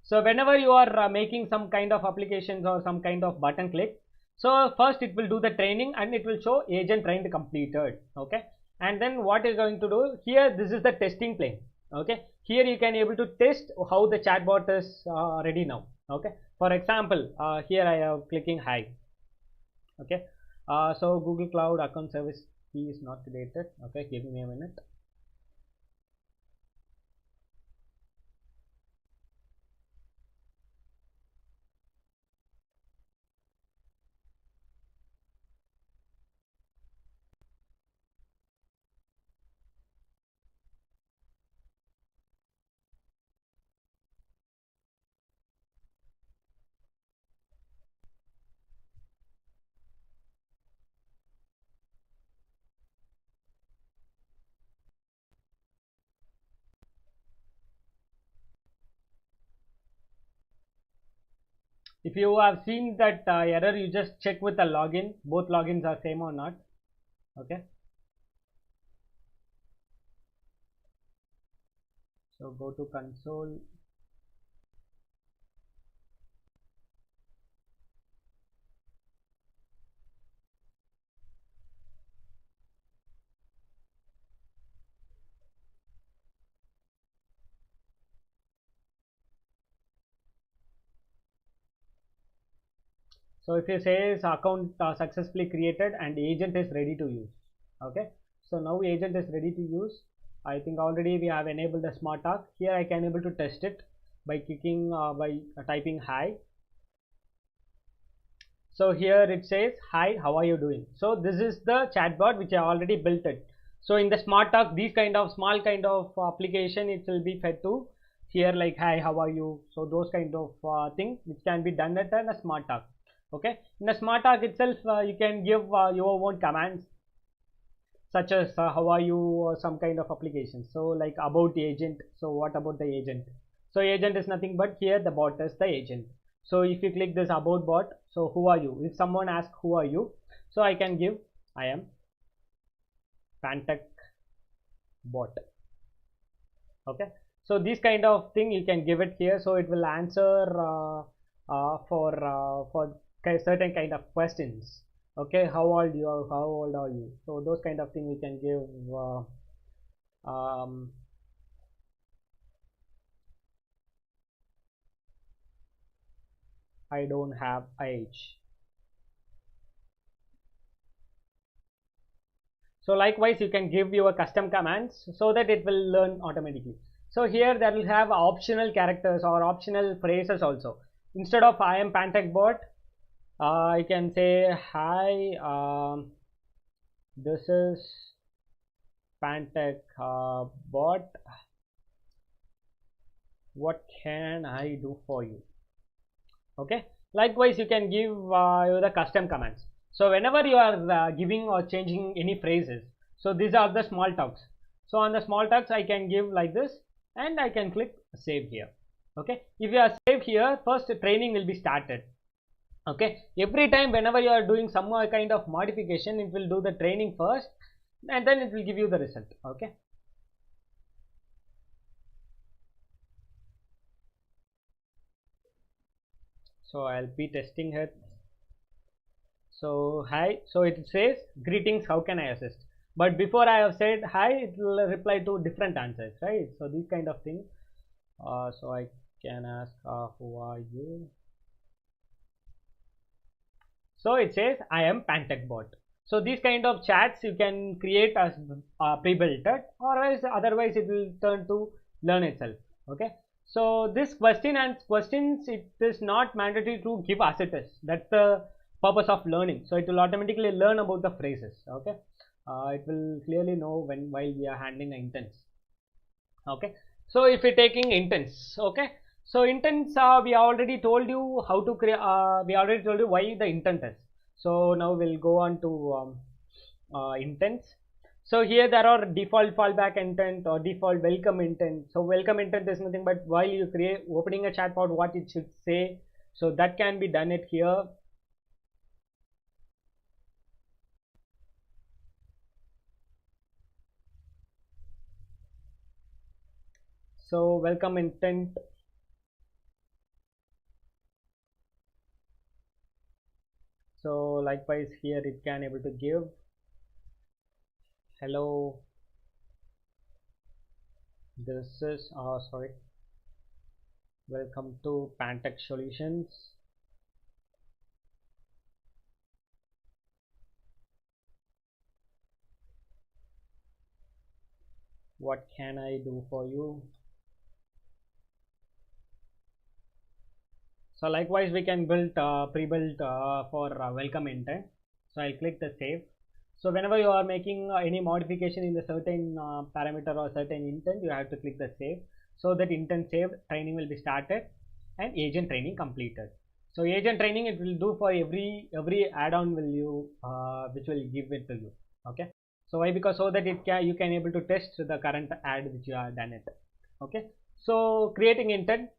Speaker 1: So whenever you are making some kind of applications or some kind of button click, so first it will do the training and it will show agent trained completed. Okay. And then what is going to do here, this is the testing plane. Okay. Here you can able to test how the chatbot is ready now. Okay. For example, here I am clicking hi. Okay. So Google Cloud account service key is not created. Okay. Give me a minute. If you have seen that error, you just check with the login. Both logins are same or not. Okay. So go to console. So if you say account successfully created and agent is ready to use. Okay. So now agent is ready to use. I think already we have enabled the smart talk. Here I can able to test it by clicking by typing hi. So here it says hi, how are you doing? So this is the chatbot which I already built it. So in the smart talk, these kind of small kind of application, it will be fed to here like hi, how are you? So those kind of thing which can be done at a smart talk. Okay. In the smart talk itself, you can give your own commands such as how are you or some kind of application. So like about the agent. So what about the agent? So agent is nothing but here the bot is the agent. So if you click this about bot, so who are you? If someone asks who are you, so I can give I am Pantech bot. Okay. So this kind of thing you can give it here, so it will answer for certain kind of questions. Okay, how old you are, how old are you? So those kind of thing we can give I don't have age. So likewise you can give your custom commands so that it will learn automatically. So here that will have optional characters or optional phrases also. Instead of I am Pantech bot, I can say hi, this is Pantech bot, what can I do for you? Okay. Likewise you can give the custom commands. So whenever you are giving or changing any phrases, so these are the small talks. So on the small talks I can give like this and I can click save here. Okay. If you are saved here, first training will be started. Okay. Every time whenever you are doing some kind of modification, it will do the training first and then it will give you the result. Okay. So I'll be testing it. So hi, so it says greetings, how can I assist? But before I have said hi, it will reply to different answers, right? So these kind of things. So I can ask who are you? So it says I am Pantech bot. So these kind of chats you can create as pre-built, or else otherwise it will turn to learn itself. Okay. So this question and questions, it is not mandatory to give as it is. That's the purpose of learning. So it will automatically learn about the phrases. Okay. It will clearly know when while we are handling the intents. Okay. So if you're taking intents, okay. So intents, we already told you how to create. We already told you why the intent is. So now we'll go on to intents. So here there are default fallback intent or default welcome intent. So welcome intent is nothing but while you create opening a chatbot, what it should say. So that can be done it here. So welcome intent. So likewise here it can able to give hello. This is sorry. Welcome to Pantech Solutions. What can I do for you? So likewise we can build pre-built for welcome intent. So I'll click the save. So whenever you are making any modification in the certain parameter or certain intent, you have to click the save. So that intent saved, training will be started and agent training completed. So agent training it will do for every add-on will you which will give it to you. Okay. So why? Because so that it can you can able to test the current ad which you have done it. Okay. So creating intent.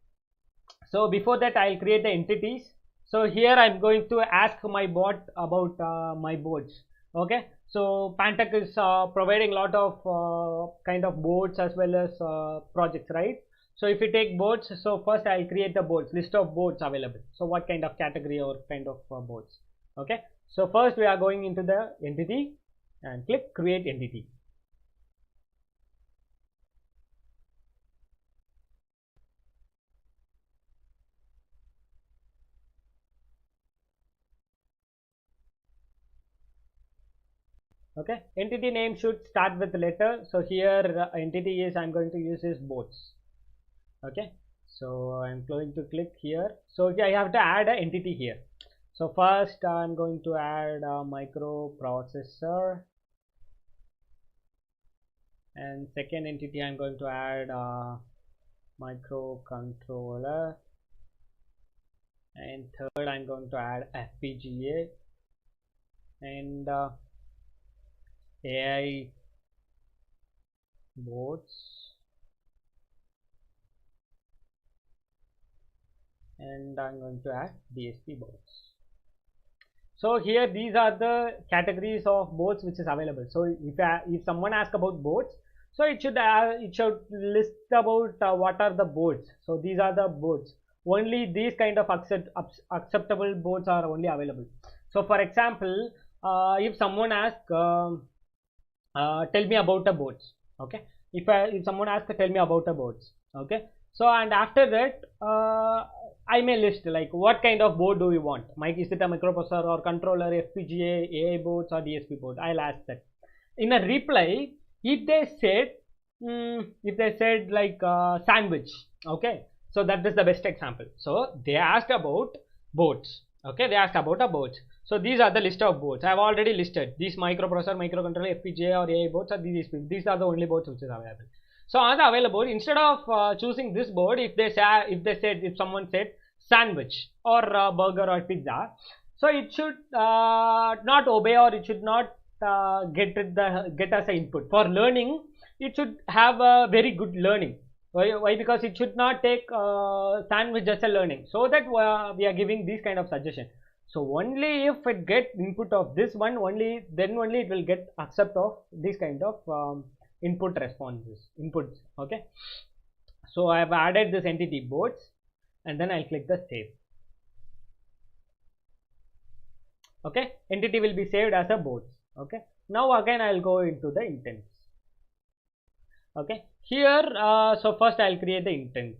Speaker 1: So before that I'll create the entities. So here I'm going to ask my bot about my boards. Okay, so Pantech is providing a lot of kind of boards as well as projects, right? So if you take boards, so first I'll create the boards, list of boards available. So what kind of category or kind of boards? Okay, so first we are going into the entity and click create entity. Okay, entity name should start with the letter. So here entity is I'm going to use is boards. Okay, so I'm going to click here. So I have to add an entity here. So first I'm going to add a microprocessor, and second entity I'm going to add a microcontroller, and third I'm going to add FPGA, and AI boards, and I'm going to add DSP boards. So here these are the categories of boards which is available. So if someone asks about boards, so it should list about what are the boards. So these are the boards. Only these kind of acceptable boards are only available. So for example, if someone asks, tell me about the boards. Okay. If someone asks, tell me about the boards. Okay. So and after that, I may list like what kind of board do you want? Is it a microprocessor or controller, FPGA, AI boards or DSP board? I'll ask that. In a reply, if they said like sandwich, okay, so that is the best example. So they asked about boards. Okay, they asked about a boards. So these are the list of boards. I have already listed these microprocessor, microcontroller, FPGA or AI boards or these are the only boards which is available. So as available, instead of choosing this board, if someone said sandwich or burger or pizza, so it should not obey, or it should not get as an input for learning. It should have a very good learning. Why? Because it should not take sandwich as a learning. So that we are giving these kind of suggestion. So only if it get input of this one, then only it will get accept of this kind of input responses, inputs. Okay, so I have added this entity boards, and then I'll click the save. Okay, entity will be saved as a boards. Okay, now again I'll go into the intents. Okay, here so first I'll create the intent.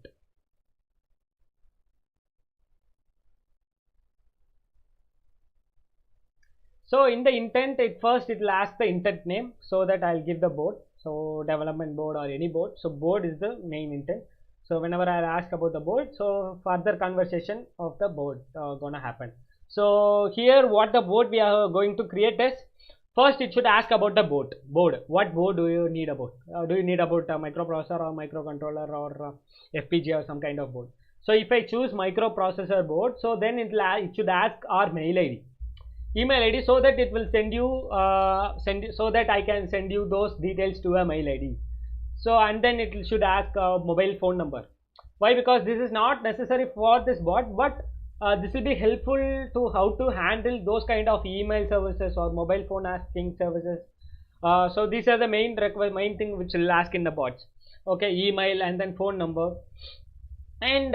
Speaker 1: So in the intent, it will ask the intent name, so that I'll give the board. So development board or any board. So board is the main intent. So whenever I ask about the board, so further conversation of the board gonna happen. So here what the board we are going to create is, first it should ask about the board. What board do you need about? Do you need about a microprocessor or microcontroller or FPGA or some kind of board? So if I choose microprocessor board, so then it should ask our mail ID. email ID, so that it will send you so that I can send you those details to a mail ID. So and then it should ask a mobile phone number. Why? Because this is not necessary for this bot, but this will be helpful to how to handle those kind of email services or mobile phone asking services. So these are the main thing which will ask in the bots. Okay, email and then phone number, and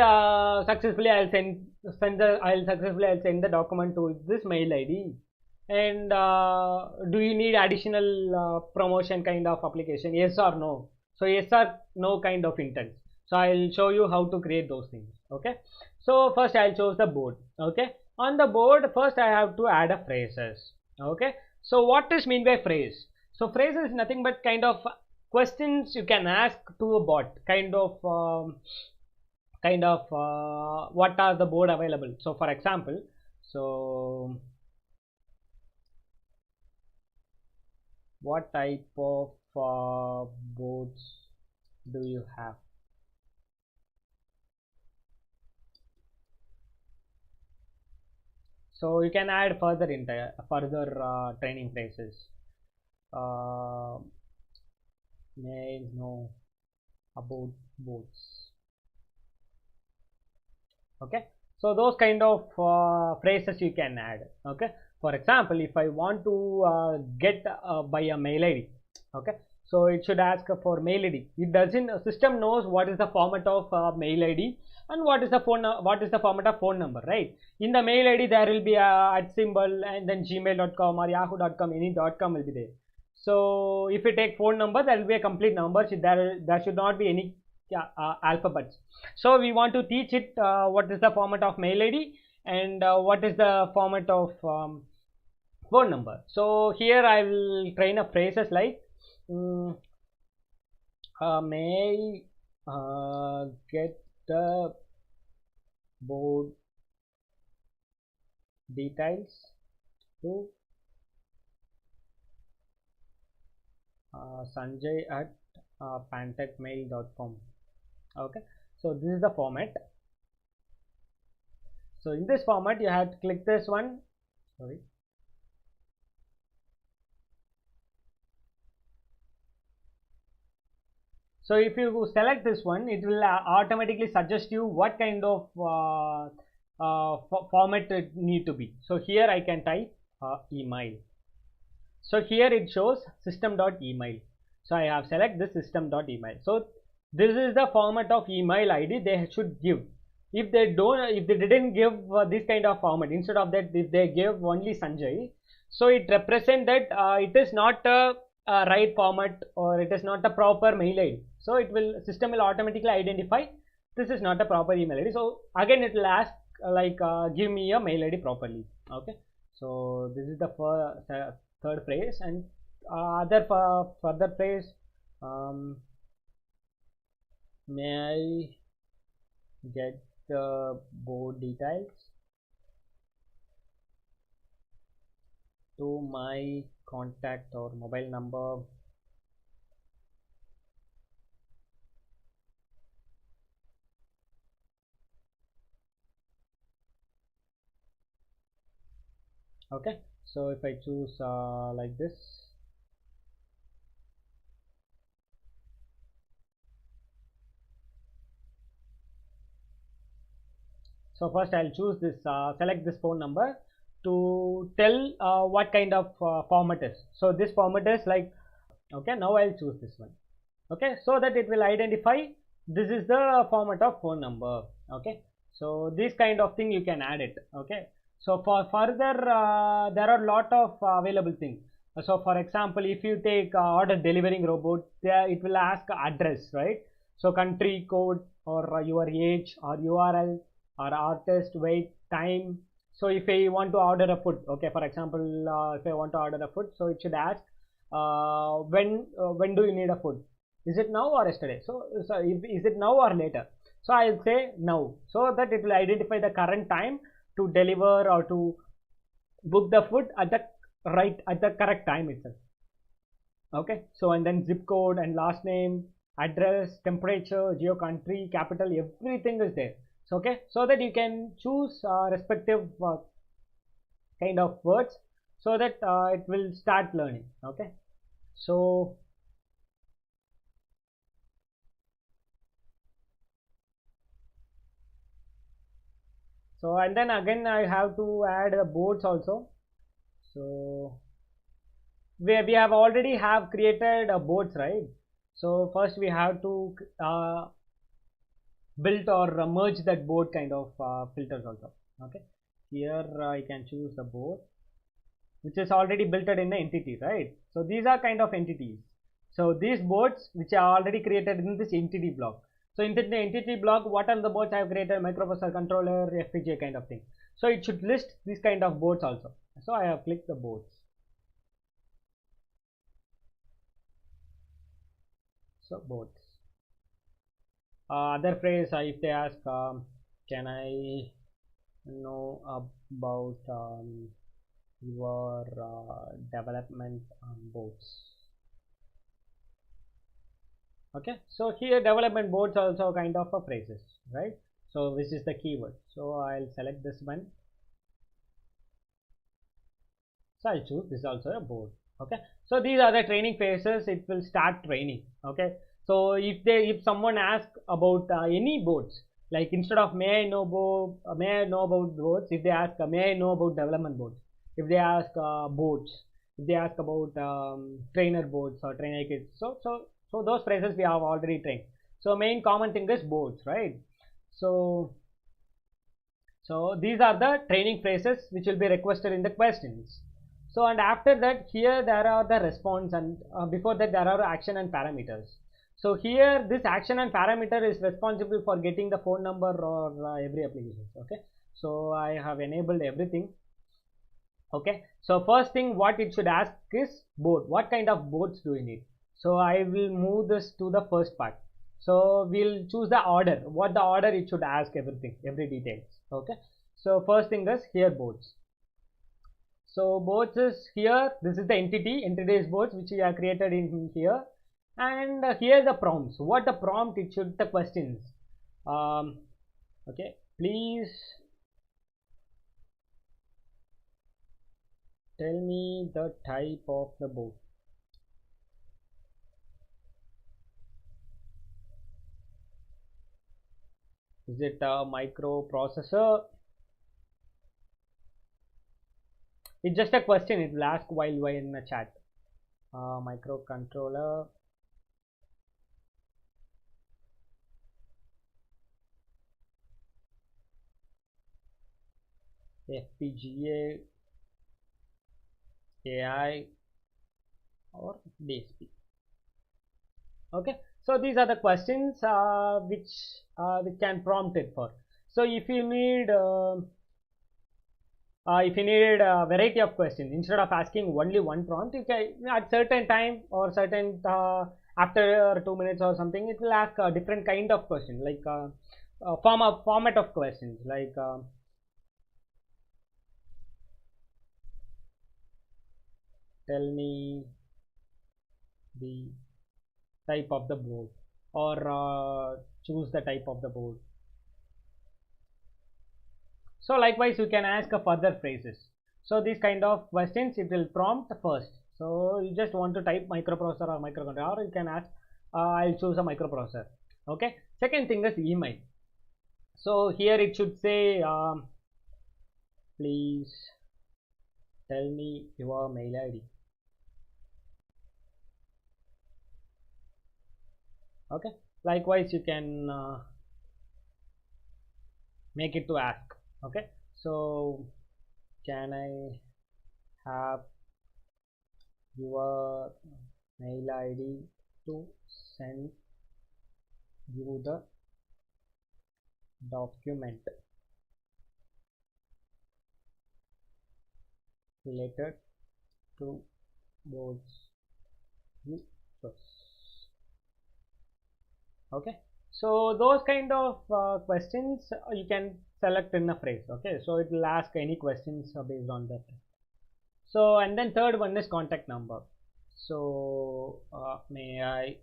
Speaker 1: successfully I'll send the document to this mail ID. And do you need additional promotion kind of application? Yes or no? So yes or no kind of intent. So I'll show you how to create those things. Okay, so first I'll choose the board. Okay, on the board first I have to add a phrases. Okay, so what is mean by phrase? So phrase is nothing but kind of questions you can ask to a bot, kind of what are the board available. So for example, so what type of boards do you have? So you can add further training phrases. May I know about boards? Okay, so those kind of phrases you can add. Okay, for example, if I want to get by a mail ID, okay, so it should ask for mail ID. It doesn't, system knows what is the format of mail ID and what is the format of phone number, right? In the mail ID there will be a @ symbol and then gmail.com or yahoo.com, any .com will be there. So if you take phone number, there will be a complete number. There should not be any alphabets. So we want to teach it what is the format of mail ID and what is the format of phone number. So here I will train a phrases like may get the board details to Sanjay at pantech.ai.com. Okay, so this is the format. So in this format you have to click this one. Sorry. So if you select this one, it will automatically suggest you what kind of format it need to be. So here I can type email. So here it shows system.email. So I have select this system.email. So this is the format of email ID they should give. If they didn't give this kind of format, instead of that, if they give only Sanjay, so it represents that it is not a right format, or it is not a proper mail ID. So system will automatically identify this is not a proper email ID. So again it will ask give me a mail ID properly. Okay, so this is the third phrase, and further phrase, may I get the board details to my contact or mobile number. Okay, so if I choose like this, so first I'll choose this, select this phone number to tell what kind of format is. So this format is like, okay, now I'll choose this one. Okay, so that it will identify this is the format of phone number. Okay, so this kind of thing you can add it. Okay, so for further there are a lot of available things. So for example, if you take order delivering robot, there it will ask address, right? So country code, or your age, or URL, or artist, weight, time. So if I want to order a food, okay, for example, if I want to order a food, so it should ask when do you need a food? Is it now or yesterday? So is it now or later? So I'll say now, so that it will identify the current time to deliver or to book the food at the correct time itself. Okay, so and then zip code and last name, address, temperature, geo country, capital, everything is there. So okay, so that you can choose respective kind of words so that it will start learning. Okay, so and then again I have to add the boards also. So we have already have created boards, right? So first we have to build or merge that board kind of filters also. Okay, here I can choose the board which is already built in the entity, right? So these are kind of entities. So these boards which are already created in this entity block. So in the entity block, what are the boards I have created? Microprocessor, controller, FPGA kind of thing. So it should list these kind of boards also. So I have clicked the boards. So boards. Other phrase, if they ask, can I know about your development boards? Okay, so here development boards also kind of a phrases, right? So this is the keyword. So I'll select this one. So I'll choose this also a board. Okay, so these are the training phases. It will start training. Okay, so if someone asks about any boards, like instead of may I know about boards, if they ask may I know about development boards, if they ask boards, if they ask about trainer boards or trainer kits, so those phrases we have already trained. So main common thing is boards, right? So these are the training phrases which will be requested in the questions. So and after that, here there are the response, and before that there are action and parameters. So here this action and parameter is responsible for getting the phone number or every application. Okay, so I have enabled everything. Okay, so first thing what it should ask is board. What kind of boards do you need? So I will move this to the first part. So we'll choose the order. What the order it should ask everything, every details. Okay, so first thing is here boards. So boards is here. This is the entity is boards which we have created in here, and here the prompts. What the prompt it should the questions. Okay, please tell me the type of the board. Is it a microprocessor? It's just a question. It will ask while in the chat. Microcontroller. FPGA, AI, or DSP. Okay, so these are the questions which we can prompt it for. So if you need a variety of questions, instead of asking only one prompt, you can at certain time or certain after 2 minutes or something, it will ask a different kind of question, like format of questions, like tell me the type of the board, or choose the type of the board. So likewise you can ask further phrases. So these kind of questions it will prompt first. So you just want to type microprocessor or microcontroller, or you can ask I'll choose a microprocessor. Okay, second thing is email. So here it should say please tell me your mail ID. Okay, likewise you can make it to ask. Okay, so can I have your mail ID to send you the document related to boards you chose. Okay, so those kind of questions you can select in a phrase. Okay, so it will ask any questions based on that. So and then third one is contact number. So may I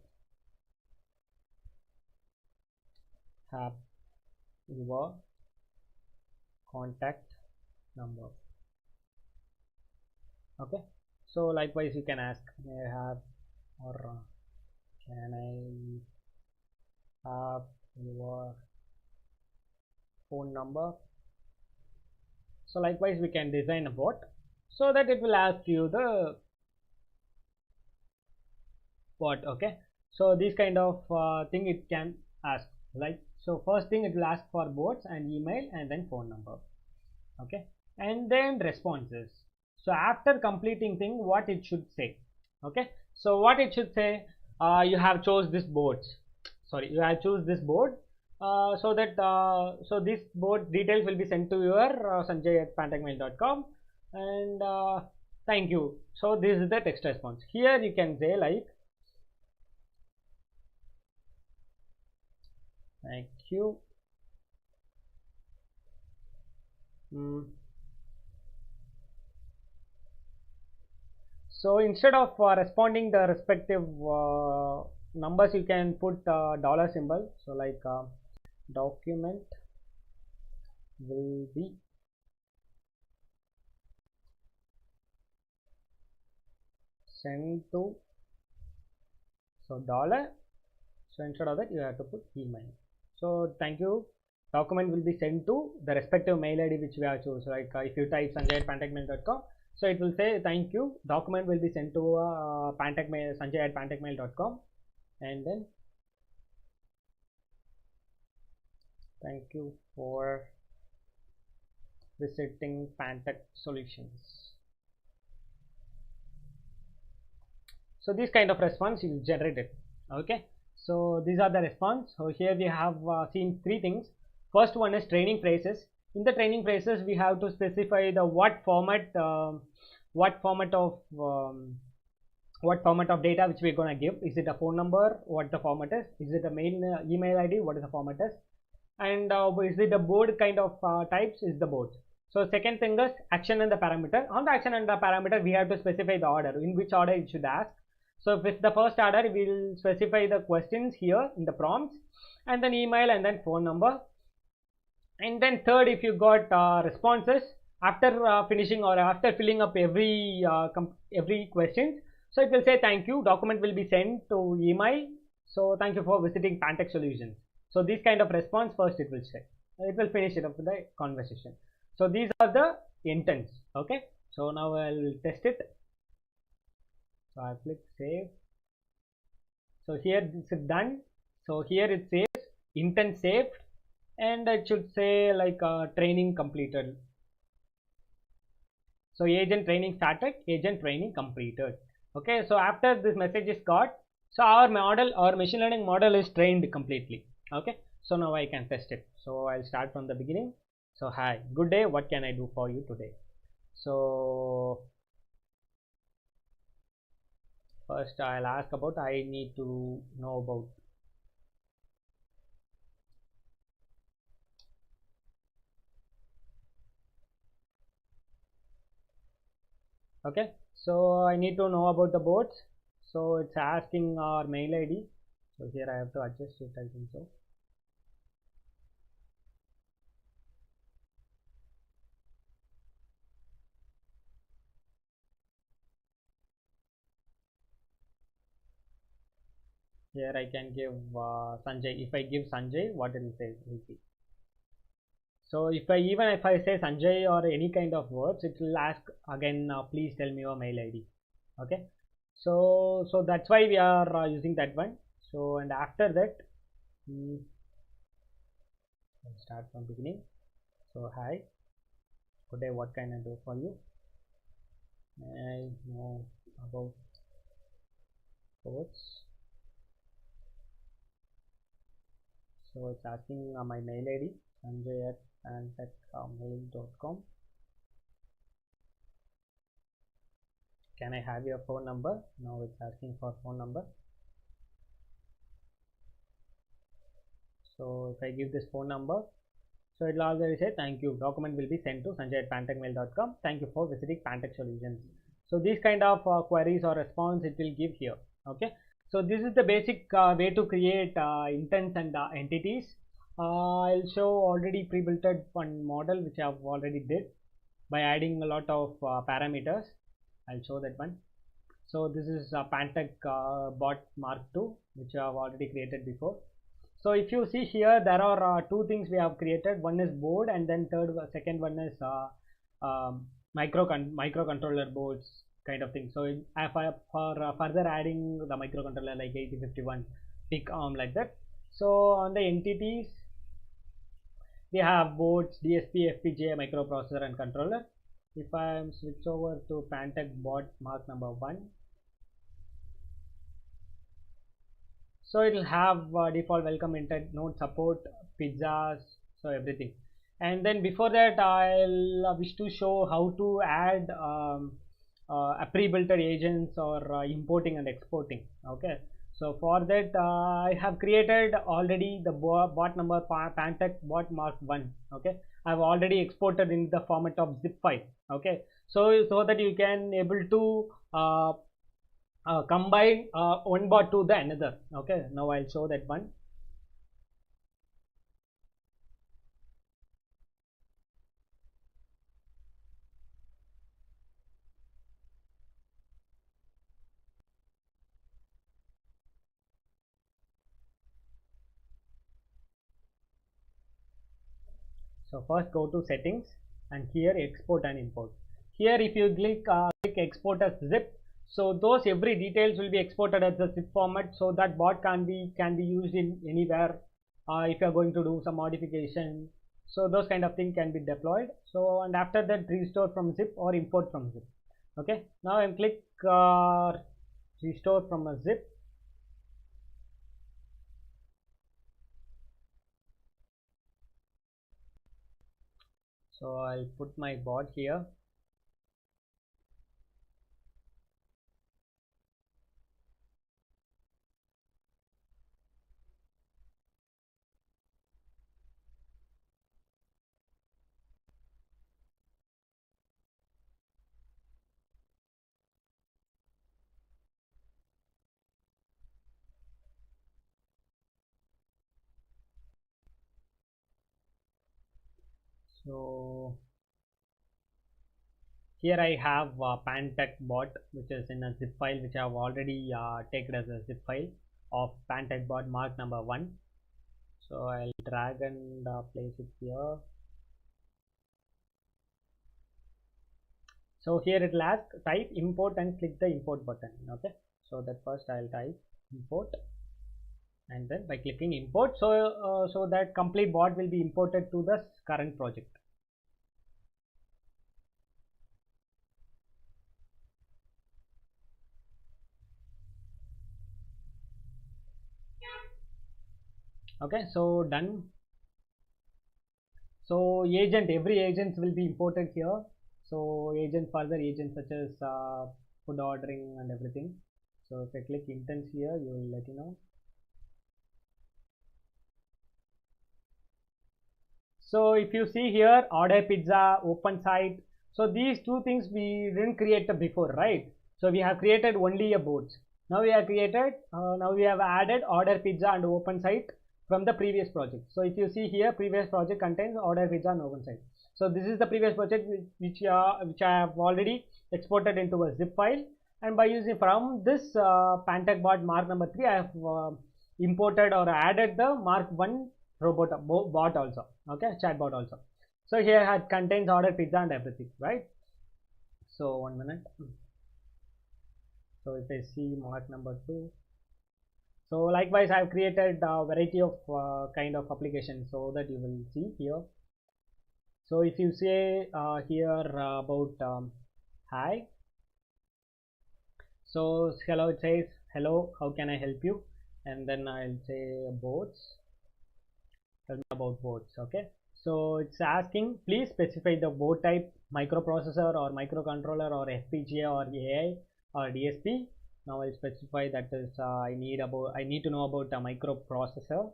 Speaker 1: have your contact number? Okay, so likewise you can ask, may I have, or can I have your phone number? So likewise we can design a bot so that it will ask you the what. Okay, so this kind of thing it can ask, like, so first thing it will ask for bots and email and then phone number. Okay, and then responses. So after completing thing, what it should say. Okay, so what it should say, you have chose this board, sorry, you have choose this board, so that so this board details will be sent to your Sanjay at pantechmail.com, and thank you. So this is the text response. Here you can say like, thank you. So instead of responding the respective numbers, you can put dollar symbol. So like document will be sent to, so dollar. So instead of that, you have to put email. So thank you. Document will be sent to the respective mail ID which we have chosen. Like if you type Sanjay at pantechmail.com, so it will say thank you. Document will be sent to Sanjay at pantechmail.com, and then thank you for visiting Pantech Solutions. So this kind of response is generated. Okay, so these are the response. So here we have seen three things. First one is training phrases. In the training phrases, we have to specify the what format of data which we're going to give. Is it a phone number? What the format is? Is it a mail email ID? What is the format is? And is it a board kind of types? Is the board. So second thing is action and the parameter. On the action and the parameter, we have to specify the order, in which order it should ask. So with the first order, we will specify the questions here in the prompts, and then email and then phone number. And then third, if you got responses after finishing or after filling up every question, so it will say thank you. Document will be sent to email. So thank you for visiting Pantech Solutions. So this kind of response first it will say. It will finish it up with the conversation. So these are the intents. Okay. So now I will test it. So I click save. So here this is done. So here it says intent saved, and it should say like training completed. So agent training started, agent training completed. Okay, so after this message is got, so our model, our machine learning model is trained completely. Okay, so now I can test it. So I'll start from the beginning. So hi, good day, what can I do for you today? So first I'll ask about, I need to know about. Okay, so I need to know about the boards. So it's asking our mail ID. So here I have to adjust it, I think so. Here I can give Sanjay. If I give Sanjay, what it will say? We'll see. So if I say Sanjay or any kind of words, it will ask again. Please tell me your mail ID. Okay. So that's why we are using that one. So and after that, I'll start from beginning. So hi, good day. What can I do for you? I know about sports. So it's asking my mail ID, Sanjay at pantech.mail.com. Can I have your phone number? Now it's asking for phone number. So if I give this phone number, so it will already say thank you. Document will be sent to Sanjay at pantechmail.com. Thank you for visiting Pantech Solutions. So these kind of queries or response it will give here. Okay. So this is the basic way to create intents and entities. I'll show already pre-built one model which I have already did by adding a lot of parameters. I'll show that one. So this is a Pantech bot Mark II, which I have already created before. So if you see here, there are two things we have created. One is board, and then second one is microcontroller boards kind of thing. So for further adding the microcontroller like 8051 PIC ARM like that. So on the entities, we have boards, DSP, FPGA, microprocessor, and controller. If I am switch over to Pantech bot Mark number 1, so it will have default welcome internet node support, pizzas, so everything. And then before that, I'll wish to show how to add a pre-built agents or importing and exporting. Okay, so for that I have created already the bot number Pantech bot Mark 1. Okay, I've already exported in the format of zip file. Okay, so that you can able to combine one bot to the another. Okay, now I'll show that one. So first go to settings, and here export and import. Here if you click export as zip, so those every details will be exported as a zip format, so that bot can be used in anywhere if you are going to do some modification. So those kind of thing can be deployed. So and after that, restore from zip or import from zip. Okay, now I click restore from a zip. So I'll put my bot here. So here I have Pantech bot, which is in a zip file, which I have already taken as a zip file of Pantech bot Mark number 1. So I'll drag and place it here. So here it will ask type import and click the import button. Okay, so that first I'll type import, and then by clicking import, so that complete bot will be imported to the current project. Okay, so done. So every agent will be imported here. So further agents such as food ordering and everything. So if I click intents here, you will let you know. So if you see here, order pizza, open site. So these two things we didn't create before, right? So we have created only a boards. Now we have added order pizza and open site from the previous project. So if you see here, previous project contains order pizza and open site. So this is the previous project which I have already exported into a zip file, and by using from this Pantech bot Mark number 3, I have imported or added the Mark 1 bot also. Okay, chatbot also. So here it contains order pizza and everything, right? So 1 minute. So if I see Mark number 2, so likewise I have created a variety of kind of applications, so that you will see here. So if you say here about hi, so hello, it says hello, how can I help you? And then I'll say boards, tell me about boards. Okay, so it's asking please specify the board type, microprocessor or microcontroller or FPGA or AI or DSP. Now I'll specify that is I need to know about a microprocessor.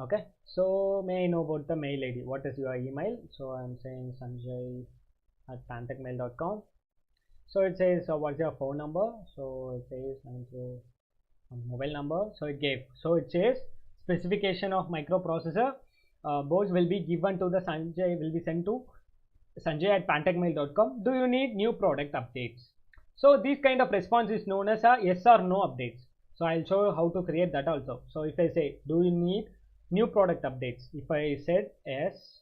Speaker 1: Okay, so may I know about the mail ID? What is your email? So I'm saying sanjay@pantechmail.com. So it says what's your phone number? So it says mobile number. So it says specification of microprocessor. boards will be given to the Sanjay, will be sent to sanjay@pantechmail.com. Do you need new product updates? So this kind of response is known as a yes or no updates. So I'll show you how to create that also. So if I say, do you need new product updates? If I said yes,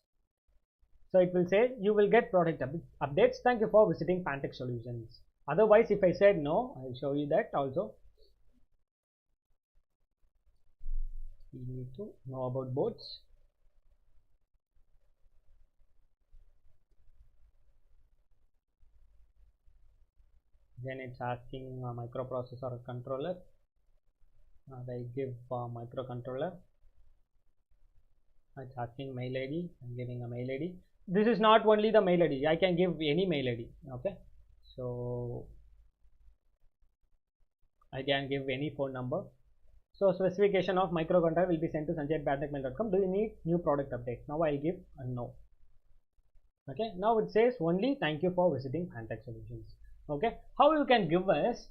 Speaker 1: so it will say you will get product updates. Thank you for visiting Pantech Solutions. Otherwise, if I said no, I'll show you that also. You need to know about boards. Then it's asking a microprocessor or controller. I give microcontroller. It's asking mail ID. I'm giving a mail ID. This is not only the mail ID. I can give any mail ID. Okay. So I can give any phone number. So specification of microcontroller will be sent to sanjay@pantechmail.com. Do you need new product update? Now I'll give a no. Okay. Now it says only thank you for visiting Pantech Solutions. Okay. How you can give us?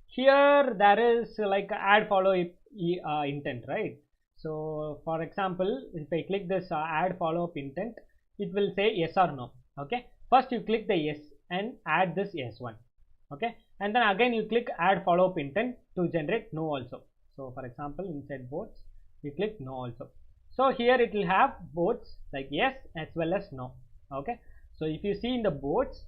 Speaker 1: Here there is like add follow intent, right? So for example, if I click this add follow up intent, it will say yes or no. Okay. First you click the yes and add this yes one. Okay. And then again you click add follow up intent to generate no also. So for example, inside boards, you click no also. So here it will have boards like yes as well as no. Okay. So if you see in the boards,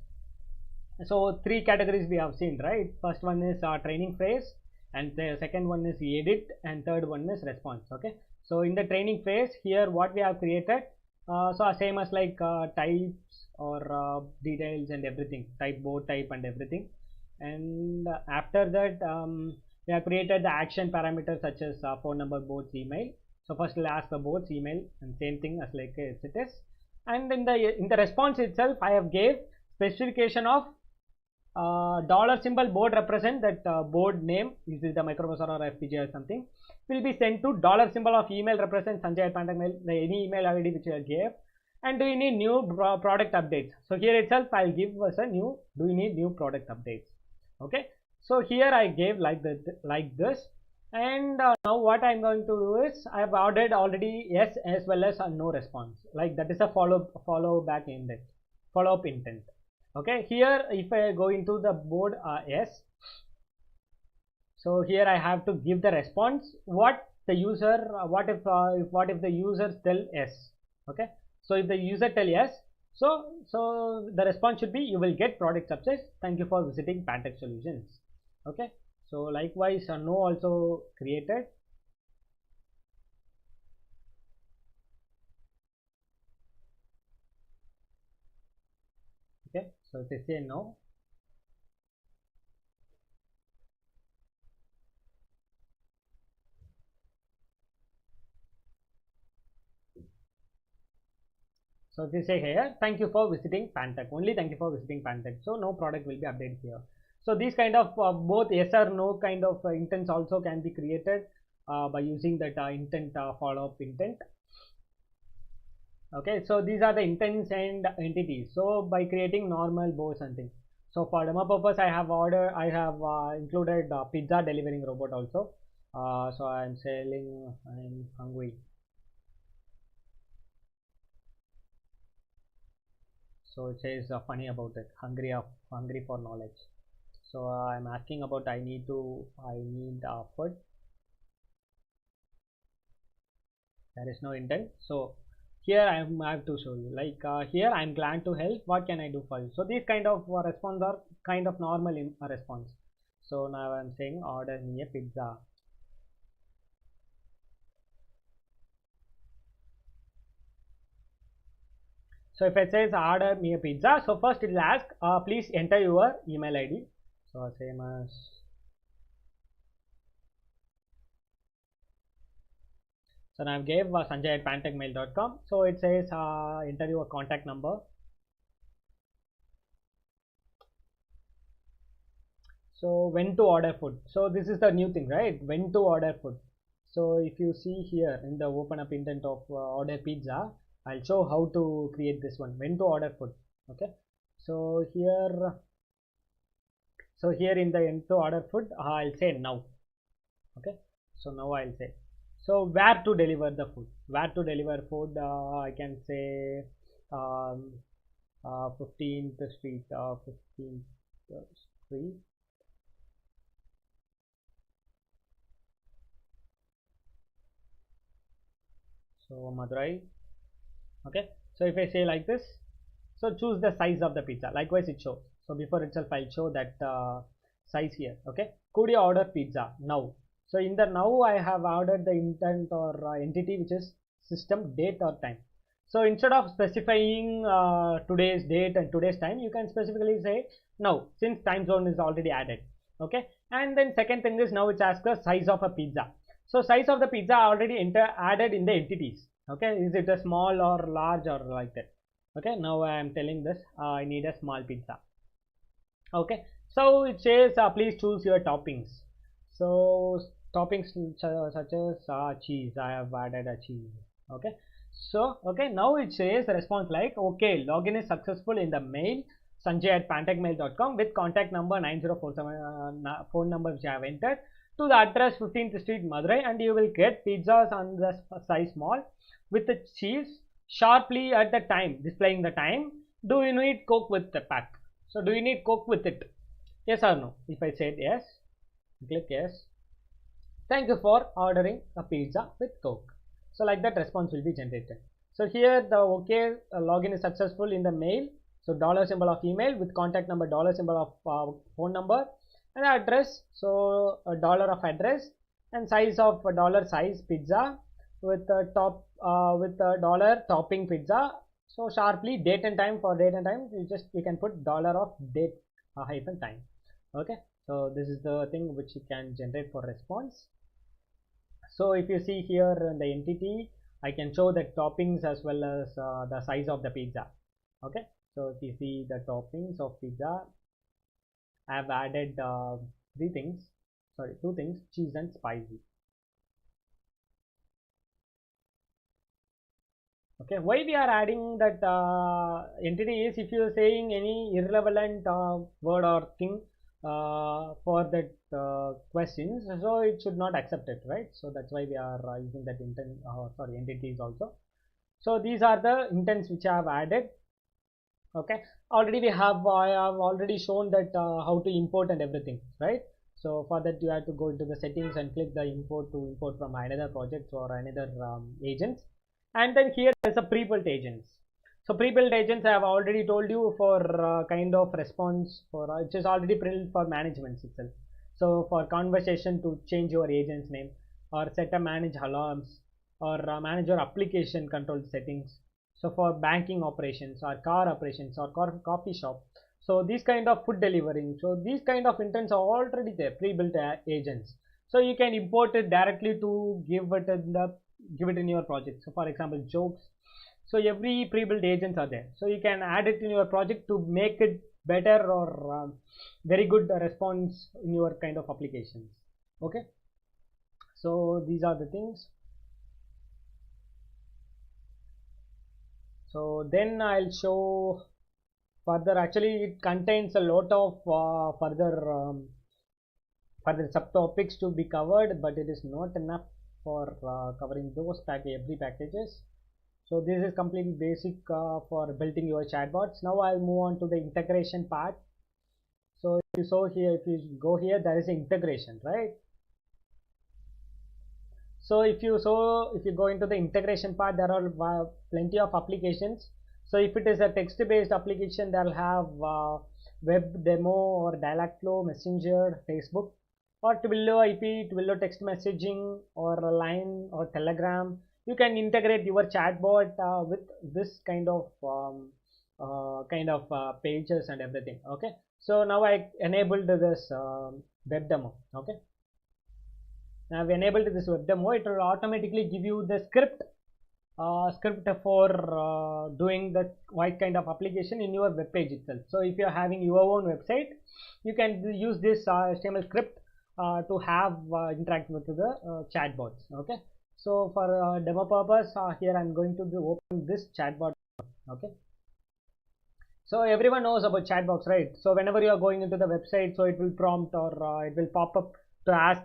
Speaker 1: so three categories we have seen, right? First one is training phase, and the second one is edit, and third one is response. Okay. So in the training phase, here what we have created, so same as like types or details and everything, type, board type and everything. And after that, we have created the action parameters such as phone number, boards, email. So first we'll ask the boards, email, and same thing as like as it is. And in the response itself, I have gave specification of dollar symbol board represent that board name. Is it the microprocessor or FPGA or something? Will be sent to dollar symbol of email represent Sanjay@pantechmail, any email ID which I gave. And do you need new product updates? So here itself I'll give us a new, do you need new product updates? Okay. So here I gave like this. And now what I'm going to do is I have ordered already yes as well as a no response. Like that is a follow back intent, follow up intent. Okay. Here if I go into the board yes, so here I have to give the response what the user what if the users tell yes. Okay. So if the user tell yes, so the response should be you will get product updates. Thank you for visiting Pantech Solutions. Okay. So likewise no also created. Okay. So if they say no, so if you say here, thank you for visiting Pantech, only thank you for visiting Pantech. So no product will be updated here. So these kind of both yes or no kind of intents also can be created by using that intent follow-up intent. Okay, so these are the intents and entities. So by creating normal boards and things. So for demo purpose, I have included pizza delivering robot also. So I'm selling, I'm hungry. So it says funny about it, hungry for knowledge. So I'm asking about I need food. There is no intent. So here I have to show you like here I'm glad to help. What can I do for you? So these kind of response are kind of normal in a response. So now I'm saying order me a pizza. So if it says order me a pizza, so first it will ask please enter your email ID. So same as, so now I gave sanjay@pantechmail.com. So it says enter your contact number. So when to order food. So this is the new thing, right? When to order food. So if you see here in the open up intent of order pizza, I'll show how to create this one. When to order food. Okay. So here in the end to order food, I'll say now. Okay. So now I'll say. So where to deliver the food? Where to deliver food? I can say um, 15th Street, 15th Street. So Madurai. Okay. So if I say like this, so choose the size of the pizza. Likewise, it shows. So before itself, I'll show that size here. Okay. Could you order pizza now? So in the now, I have ordered the intent or entity, which is system, date or time. So instead of specifying today's date and today's time, you can specifically say now, since time zone is already added. Okay. And then second thing is now it's asked the size of a pizza. So size of the pizza already added in the entities. Okay. Is it a small or large or like that? Okay. Now I am telling this I need a small pizza. Okay. So it says please choose your toppings. So toppings such as cheese. I have added a cheese. Okay. So okay, now it says a response like okay, login is successful in the mail sanjay@pantechmail.com with contact number 9047 phone number which I have entered to the address 15th Street Madurai, and you will get pizzas on the size small with the cheese sharply at the time displaying the time. Do you need Coke with the pack? So do you need Coke with it? Yes or no? If I said yes, click yes. Thank you for ordering a pizza with Coke. So like that response will be generated. So here the okay login is successful in the mail. So dollar symbol of email with contact number, dollar symbol of phone number, and address. So a dollar of address and size of a dollar size pizza with a top with a dollar topping pizza. So sharply date and time, for date and time you can put dollar of date hyphen time. Okay. So this is the thing which you can generate for response. So if you see here in the entity, I can show the toppings as well as the size of the pizza. Okay. So if you see the toppings of pizza, I have added two things, cheese and spicy. Okay, why we are adding that entity is if you are saying any irrelevant word or thing for that questions, so it should not accept it, right? So that's why we are using that entities also. So these are the intents which I have added. Okay, already I have already shown that how to import and everything, right? So for that you have to go into the settings and click the import to import from another project or another agents. And then here there's a pre-built agents. So pre-built agents I have already told you for kind of response for it is already built for management itself. So for conversation to change your agent's name or set a manage alarms or manage your application control settings. So for banking operations or car operations or coffee shop. So these kind of food delivering. So these kind of intents are already there, pre-built agents. So you can import it directly to give it in your project. So for example, jokes. So every pre-built agents are there. So you can add it in your project to make it better or very good response in your kind of applications. Okay. So these are the things. So then I'll show further. Actually, it contains a lot of further subtopics to be covered, but it is not enough for covering those every packages. So this is completely basic for building your chatbots. Now I'll move on to the integration part. So if you go here, there is integration, right? So if you go into the integration part, there are plenty of applications. So if it is a text-based application, they'll have web demo or Dialogflow, Messenger, Facebook, or Twilio IP, Twilio text messaging, or Line or Telegram. You can integrate your chatbot with this kind of pages and everything. Okay. So now I enabled this web demo. Okay. Now I've enabled this web demo. It will automatically give you the script for doing the white kind of application in your web page itself. So if you are having your own website, you can use this HTML script to have interact with the chatbots. Okay. So for demo purpose, here I'm going to open this chatbot. Okay. So everyone knows about chatbots, right? So whenever you are going into the website, so it will prompt or it will pop up to ask,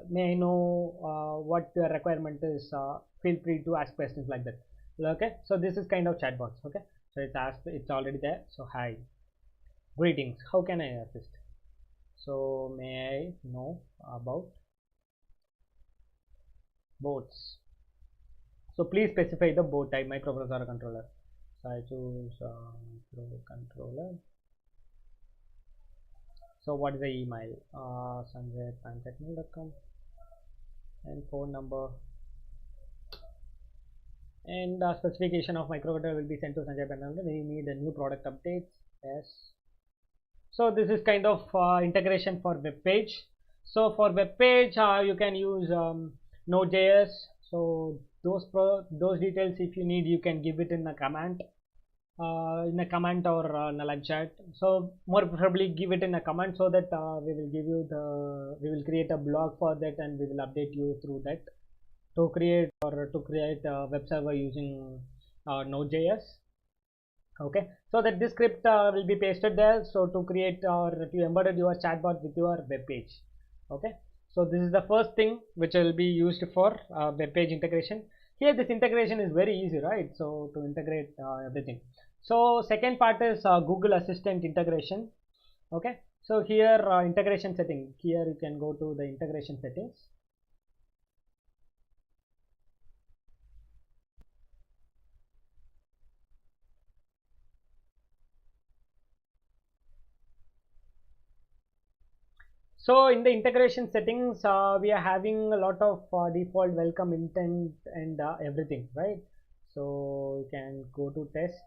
Speaker 1: may I know what your requirement is, feel free to ask questions like that. Okay, so this is kind of chatbots. Okay, so it's asked, it's already there. So hi, greetings, how can I assist? So may I know about boats? So please specify the boat type, microprocessor or controller. So I choose microcontroller. So what is the email? Sanjay at pantech.com, and phone number, and specification of microcontroller will be sent to Sanjay Pantech. We need a new product updates. Yes. So this is kind of integration for web page. So for web page, you can use Node.js. So those details, if you need, you can give it in a command. In a comment or in a live chat. So more preferably give it in a comment, so that we will create a blog for that, and we will update you through that to create a web server using Node.js. Okay, so that this script will be pasted there, so to create or to embedded your chatbot with your web page. Okay, so this is the first thing which will be used for web page integration. Here this integration is very easy, right? So to integrate everything. So second part is Google Assistant integration. Okay, so here integration setting, here you can go to the integration settings. So in the integration settings, we are having a lot of default welcome intent and everything, right? So you can go to test.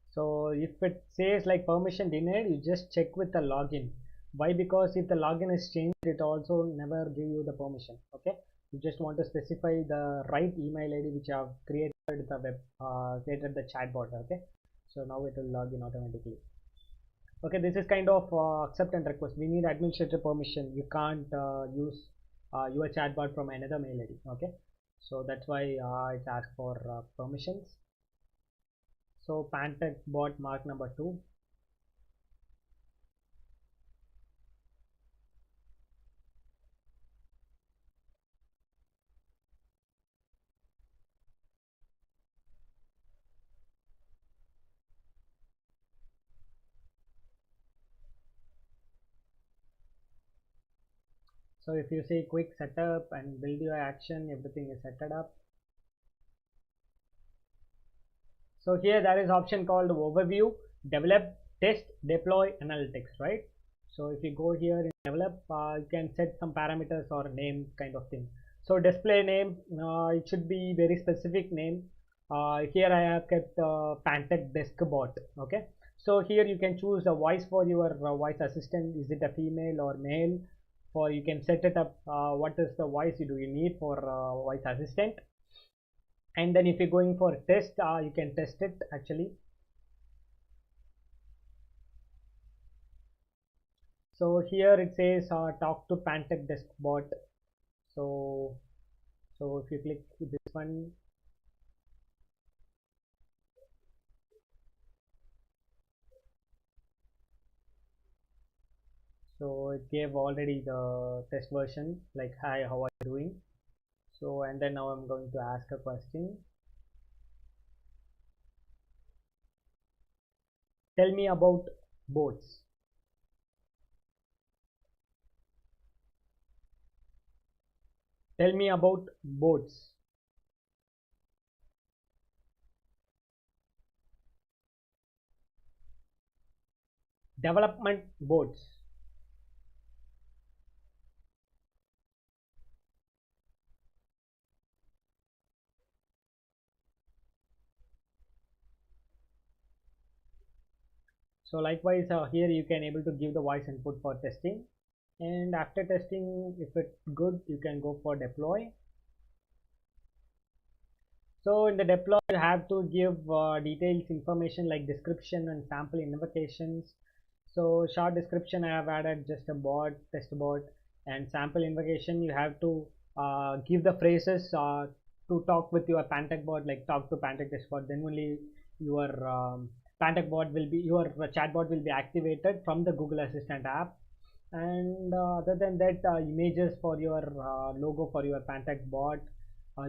Speaker 1: So if it says like permission denied, you just check with the login. Why? Because if the login is changed, it also never give you the permission. Okay, you just want to specify the right email ID which you have created created the chatbot. Okay, so now it will log in automatically. Okay, this is kind of accept and request. We need administrator permission. You can't use your chatbot from another mail ID. Okay, so that's why it's asked for permissions. So Pantech bot mark number 2. So if you say quick setup and build your action, everything is set up. So here there is option called overview, develop, test, deploy, analytics, right? So if you go here in develop, you can set some parameters or name kind of thing. So display name, it should be very specific name. Here I have kept Pantech desk bot. Okay, so here you can choose a voice for your voice assistant. Is it a female or male? For you can set it up. What is the voice do you need for voice assistant? And then if you're going for test, you can test it actually. So here it says talk to Pantech desk bot. So if you click this one, so it gave already the test version, like hi, how are you doing? So and then now I'm going to ask a question. Tell me about boats. Tell me about boats. Development boats. So likewise here you can able to give the voice input for testing. and after testing, if it's good, you can go for deploy. So in the deploy, you have to give details information like description and sample invocations. So short description, I have added just a bot, test bot, and sample invocation. You have to give the phrases to talk with your Pantech bot, like talk to Pantech test bot. Then only your Pantech bot will be, your chatbot will be activated from the Google Assistant app. And other than that, images for your logo for your Pantech bot,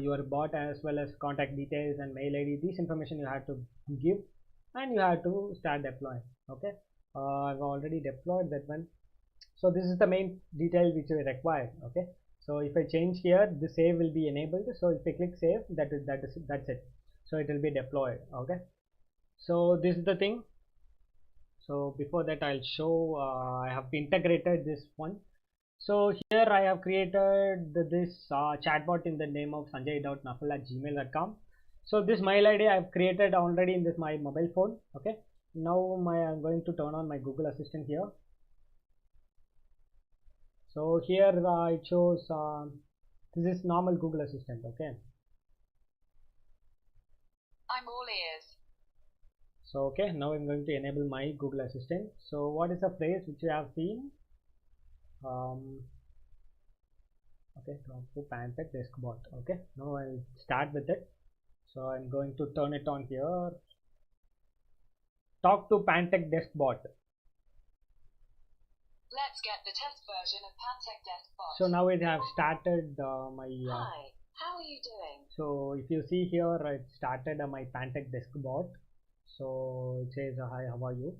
Speaker 1: your bot, as well as contact details and mail ID. This information you have to give, and you have to start deploying. Okay, I've already deployed that one. So this is the main detail which we require. Okay, so if I change here, the save will be enabled. So if I click save, that's it. So it will be deployed. Okay, so this is the thing. So before that, I'll show I have integrated this one. So here I have created this chatbot in the name of sanjay.nafal@gmail.com. So this mail ID I have created already in this my mobile phone. Okay, now I'm going to turn on my Google Assistant here. So here it shows this is normal Google Assistant. Okay,
Speaker 2: I'm all ears.
Speaker 1: so okay, now I'm going to enable my Google Assistant. So what is the phrase which you have seen? Okay, talk to Pantech bot. Okay, now I'll start with it. So I'm going to turn it on here. Talk to Pantech bot.
Speaker 2: Let's get the test version of Pantech bot.
Speaker 1: So now it have started my.
Speaker 2: Hi, how are you doing?
Speaker 1: So if you see here, it started my Pantech bot. So it says, hi, how are you?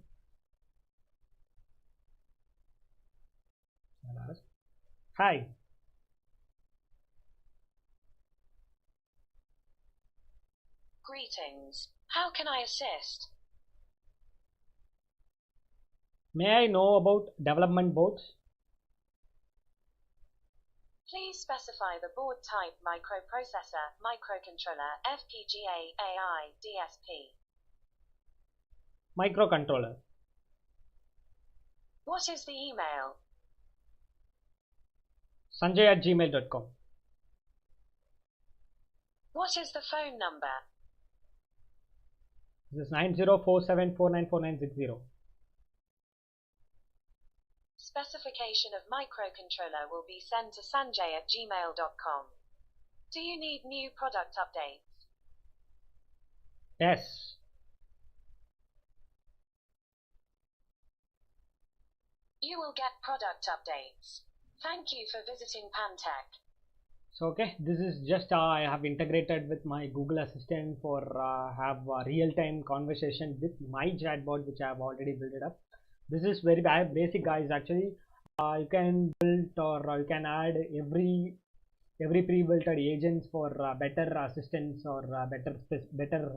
Speaker 1: Hi.
Speaker 2: Greetings. How can I assist?
Speaker 1: May I know about development boards?
Speaker 2: Please specify the board type: microprocessor, microcontroller, FPGA, AI, DSP.
Speaker 1: Microcontroller.
Speaker 2: What is the email?
Speaker 1: sanjay@gmail.com.
Speaker 2: What is the phone number?
Speaker 1: This is 9047494960.
Speaker 2: Specification of microcontroller will be sent to sanjay@gmail.com. Do you need new product updates?
Speaker 1: Yes.
Speaker 2: You will get product updates. Thank you for visiting Pantech.
Speaker 1: So okay, this is just I have integrated with my Google Assistant for have a real-time conversation with my chatbot, which I have already built it up. This is very basic, guys. Actually, you can build or you can add every pre-built agents for better assistance or better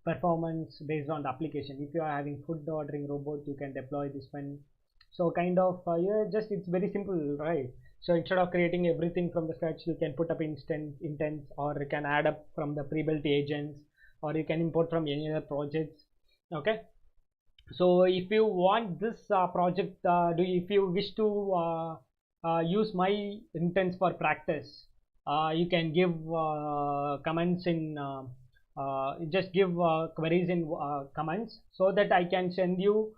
Speaker 1: performance based on the application. If you are having food ordering robot, you can deploy this one. So kind of yeah, just it's very simple, right? So instead of creating everything from the scratch, you can put up intents, or you can add up from the pre-built agents, or you can import from any other projects. Okay, so if you want this project, if you wish to use my intents for practice, you can give comments in just give queries in comments, so that I can send you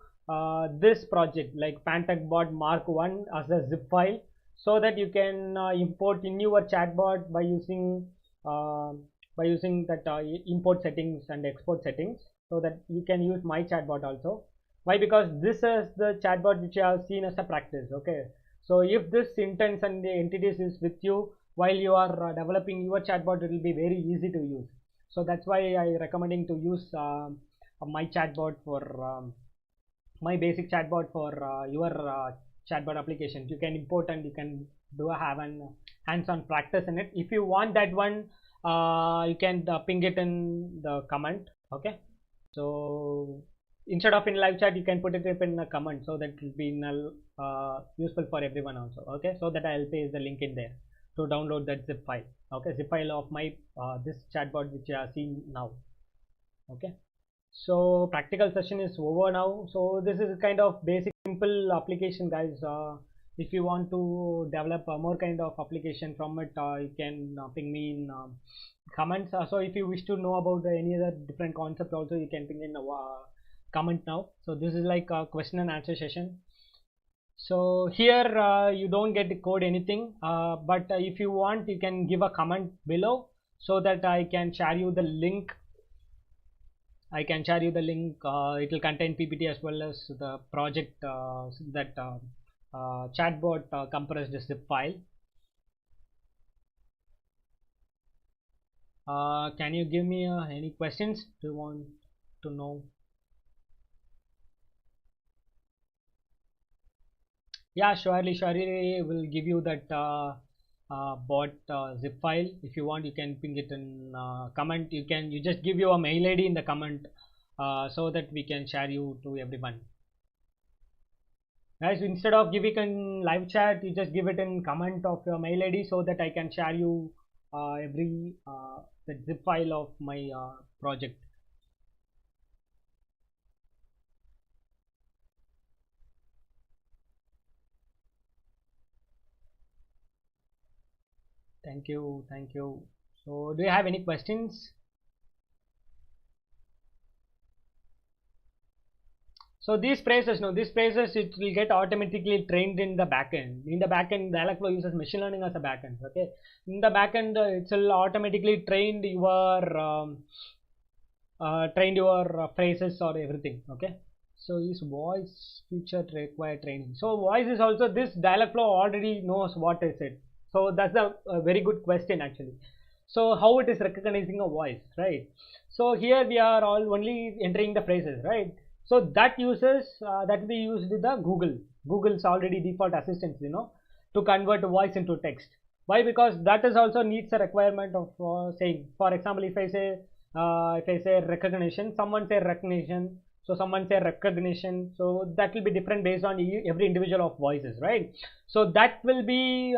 Speaker 1: this project like Pantech bot Mark 1 as a zip file, so that you can import in your chatbot by using that import settings and export settings, so that you can use my chatbot also. Why? Because this is the chatbot which I have seen as a practice. Okay, so if this intents and the entities is with you while you are developing your chatbot, it will be very easy to use. So that's why I recommending to use my chatbot for my basic chatbot for your chatbot applications. You can import and you can have an hands-on practice in it. If you want that one, you can ping it in the comment. Okay, so instead of in live chat, you can put it up in a comment, so that will be useful for everyone also. Okay, so that I'll paste the link in there to download that zip file. Okay, zip file of my this chatbot which you are seeing now. Okay, so practical session is over now. So this is kind of basic simple application, guys. if you want to develop more kind of application from it, you can ping me in comments. So if you wish to know about any other different concept also, you can ping in comment now. So this is like a question and answer session. So here you don't get to code anything, but if you want, you can give a comment below so that I can share you the link. It will contain PPT as well as the project that chatbot compressed zip file. Can you give me any questions? Do you want to know? Yeah, surely will give you that bot zip file. If you want, you can ping it in comment. You just give your mail ID in the comment so that we can share you to everyone. Guys, instead of giving in live chat, you just give it in comment of your mail ID so that I can share you every the zip file of my project. Thank you. So do you have any questions? So these phrases it will get automatically trained in the backend. In the backend, Dialogflow uses machine learning as a backend. Okay, in the backend, it will automatically train your phrases or everything. Okay, so is voice feature require training? So voice is also, this Dialogflow already knows what is it. So that's a very good question actually. So how it is recognizing a voice, right? So here we are all only entering the phrases, right? So that we used with the Google's already default assistants, to convert voice into text. Why? Because that is also needs a requirement of saying. For example, if I say recognition, someone say recognition, so someone say recognition, so that will be different based on every individual of voices, right? So that will be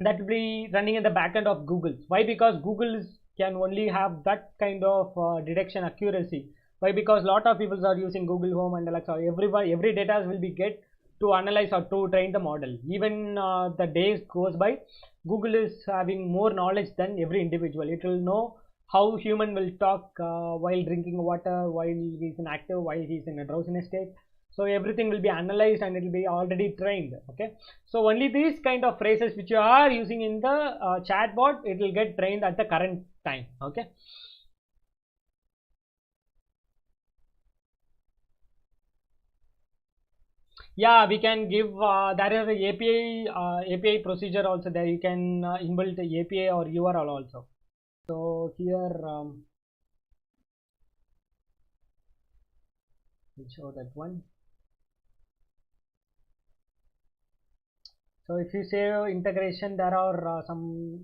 Speaker 1: running in the backend of Google. Why? Because Google can only have that kind of detection accuracy. Why? Because a lot of people are using Google Home and Alexa. Every data will be get to analyze or to train the model. Even the days goes by, Google is having more knowledge than every individual. It will know how human will talk while drinking water, while he's inactive, while he's in a drowsiness state. So everything will be analyzed and it will be already trained. Okay, so only these kind of phrases which you are using in the chatbot, it will get trained at the current time. Okay. Yeah, we can give there is a API procedure also there. You can inbuilt the API or URL also. So here we'll show that one. So if you say integration, there are some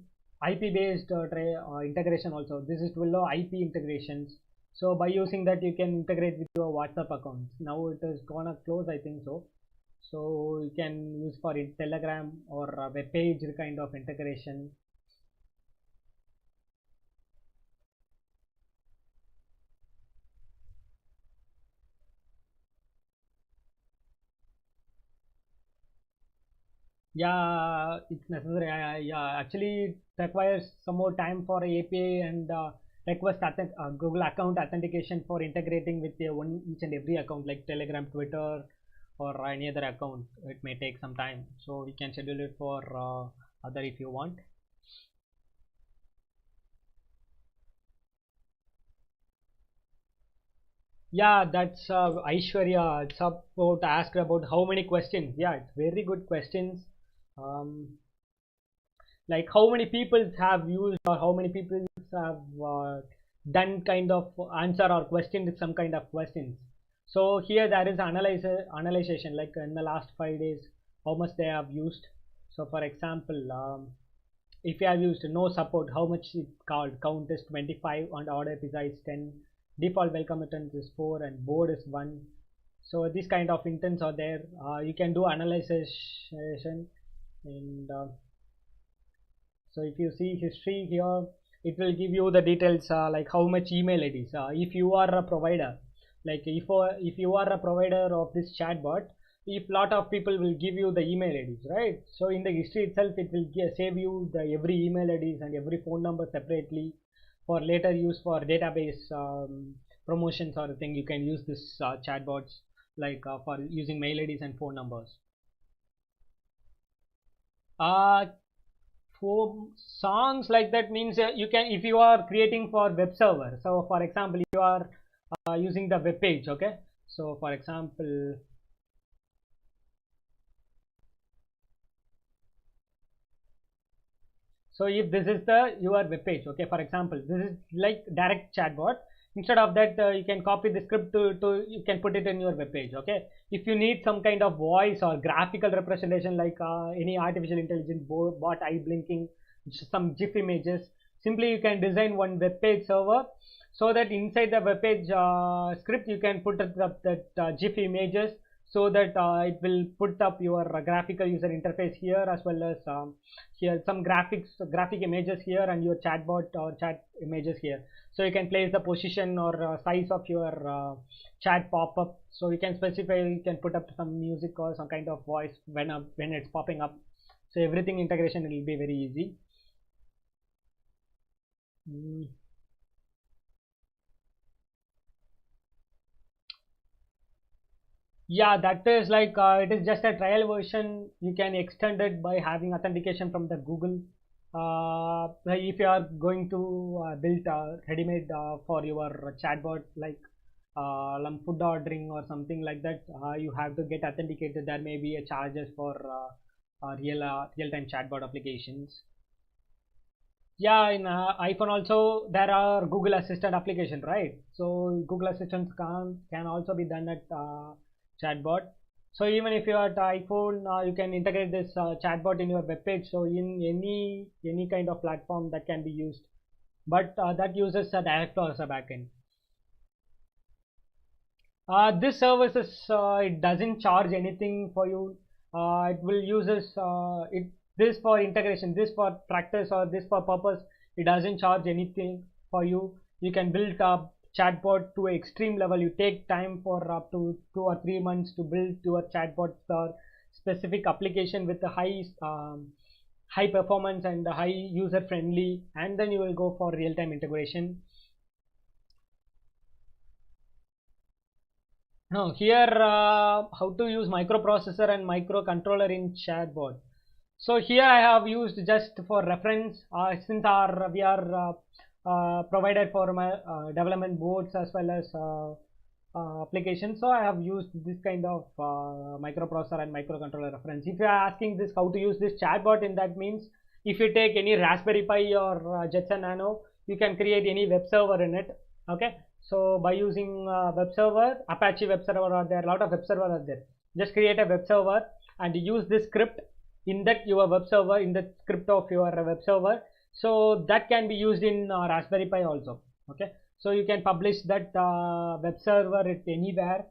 Speaker 1: IP based integration also. This is below IP integrations. So by using that, you can integrate with your WhatsApp accounts. Now it is gonna close, I think so. So you can use for Telegram or web page kind of integration. Yeah, it's necessary. Yeah, actually it requires some more time for API and request Google account authentication for integrating with each and every account like Telegram, Twitter, or any other account. It may take some time, so we can schedule it for other if you want. Yeah, that's Aishwarya. It's about asked about how many questions. Yeah, it's very good questions. Like how many people have used or how many people have done kind of answer or question with some kind of questions. So here there is analyzation like in the last 5 days how much they have used. So for example, if you have used no support, how much it called count is 25 and order pizza is 10, default welcome attendance is 4 and board is 1. So these kind of intents are there. You can do analysis and so if you see history here, it will give you the details like how much email IDs. If you are a provider, like if you are a provider of this chatbot, if lot of people will give you the email IDs, right? So in the history itself, it will save you the every email IDs and every phone number separately for later use for database promotions or thing. You can use this chatbots like for using mail IDs and phone numbers. For songs like that means you can, if you are creating for web server. So for example, you are using the web page, okay? So for example, so if this is the your web page, okay, for example, this is like direct chatbot. Instead of that, you can copy the script to you can put it in your web page, okay? If you need some kind of voice or graphical representation like any artificial intelligence bot eye blinking, some GIF images, simply you can design one web page server so that inside the web page script you can put up that GIF images, so that it will put up your graphical user interface here, as well as here some graphic images here, and your chatbot or chat images here. So you can place the position or size of your chat pop-up. So you can specify, you can put up some music or some kind of voice when it's popping up. So everything integration will be very easy. Yeah, that is like it is just a trial version. You can extend it by having authentication from the Google. Like if you are going to build ready-made for your chatbot, like food ordering or something like that, you have to get authenticated. There may be a charges for real-time chatbot applications. Yeah, in iPhone also there are Google Assistant application, right? So Google Assistant can also be done at chatbot. So even if you are at iPhone, you can integrate this chatbot in your web page. So in any kind of platform that can be used, but that uses a Dialogflow as a backend. This services it doesn't charge anything for you. It will uses it this for integration, this for practice, or this for purpose. It doesn't charge anything for you. You can build a chatbot to an extreme level. You take time for up to 2 or 3 months to build your chatbot for specific application with a high performance and high user friendly, and then you will go for real-time integration. Now here how to use microprocessor and microcontroller in chatbot. So here I have used just for reference, since we are provided for my development boards as well as applications. So I have used this kind of microprocessor and microcontroller reference. If you are asking this how to use this chatbot, in that means if you take any Raspberry Pi or Jetson Nano, you can create any web server in it. Okay, so by using web server, Apache web server, or there are a lot of web server are there. Just create a web server and use this script in that your web server, in the script of your web server. So that can be used in Raspberry Pi also. Okay, so you can publish that web server at anywhere.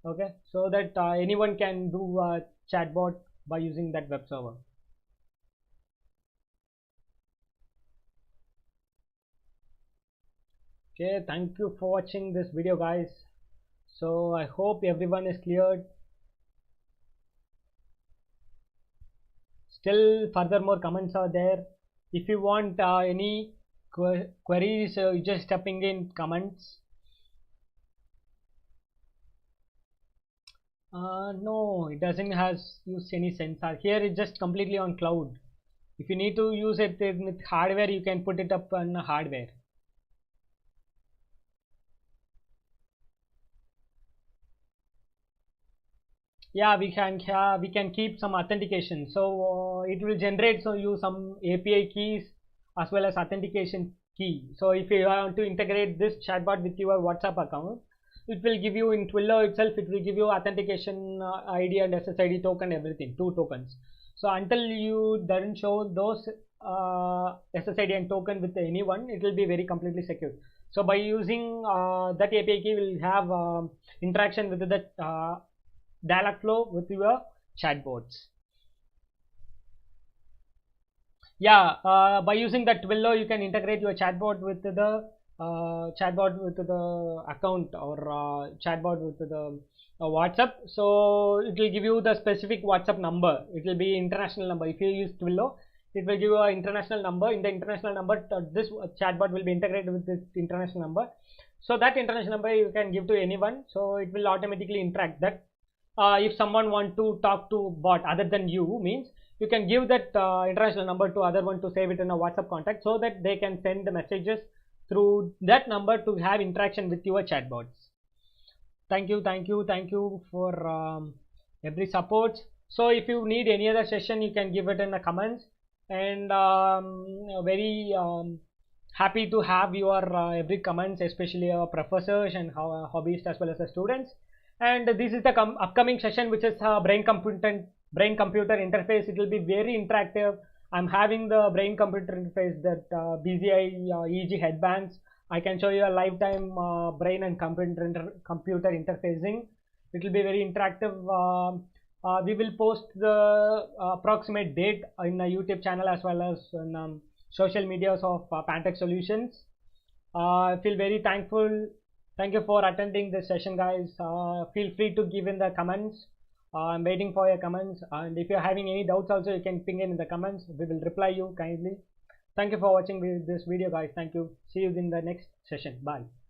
Speaker 1: Okay, so that anyone can do a chatbot by using that web server. Okay, thank you for watching this video, guys. So I hope everyone is cleared. Still furthermore comments are there. If you want any queries, just typing in comments. No, it doesn't use any sensor. Here it's just completely on cloud. If you need to use it with hardware, you can put it up on hardware. Yeah, we can keep some authentication. So it will generate you some API keys as well as authentication key. So if you want to integrate this chatbot with your WhatsApp account, it will give you in Twilio itself. It will give you authentication ID and SSID token, everything, 2 tokens. So until you doesn't show those SSID and token with anyone, it will be very completely secure. So by using that API key, will have interaction with that Dialogflow with your chatbots. Yeah, by using that Twilio, you can integrate your chatbot with the chatbot with the account or chatbot with the WhatsApp. So it will give you the specific WhatsApp number. It will be international number. If you use Twilio, it will give you an international number. In the international number, this chatbot will be integrated with this international number. So that international number you can give to anyone. So it will automatically interact that. If someone want to talk to bot other than you, means you can give that international number to other one to save it in a WhatsApp contact, so that they can send the messages through that number to have interaction with your chatbots. Thank you for every support. So if you need any other session, you can give it in the comments, and very happy to have your every comments, especially our professors and hobbyists as well as the students. And this is the upcoming session, which is brain computer interface. It will be very interactive. I'm having the brain computer interface, that BZI EEG headbands. I can show you a lifetime brain and computer interfacing. It will be very interactive. We will post the approximate date in the YouTube channel as well as in social medias of Pantech Solutions. I feel very thankful. Thank you for attending this session, guys. Feel free to give in the comments. I'm waiting for your comments, and if you're having any doubts also, you can ping in the comments. We will reply you kindly. Thank you for watching this video, guys. Thank you. See you in the next session. Bye.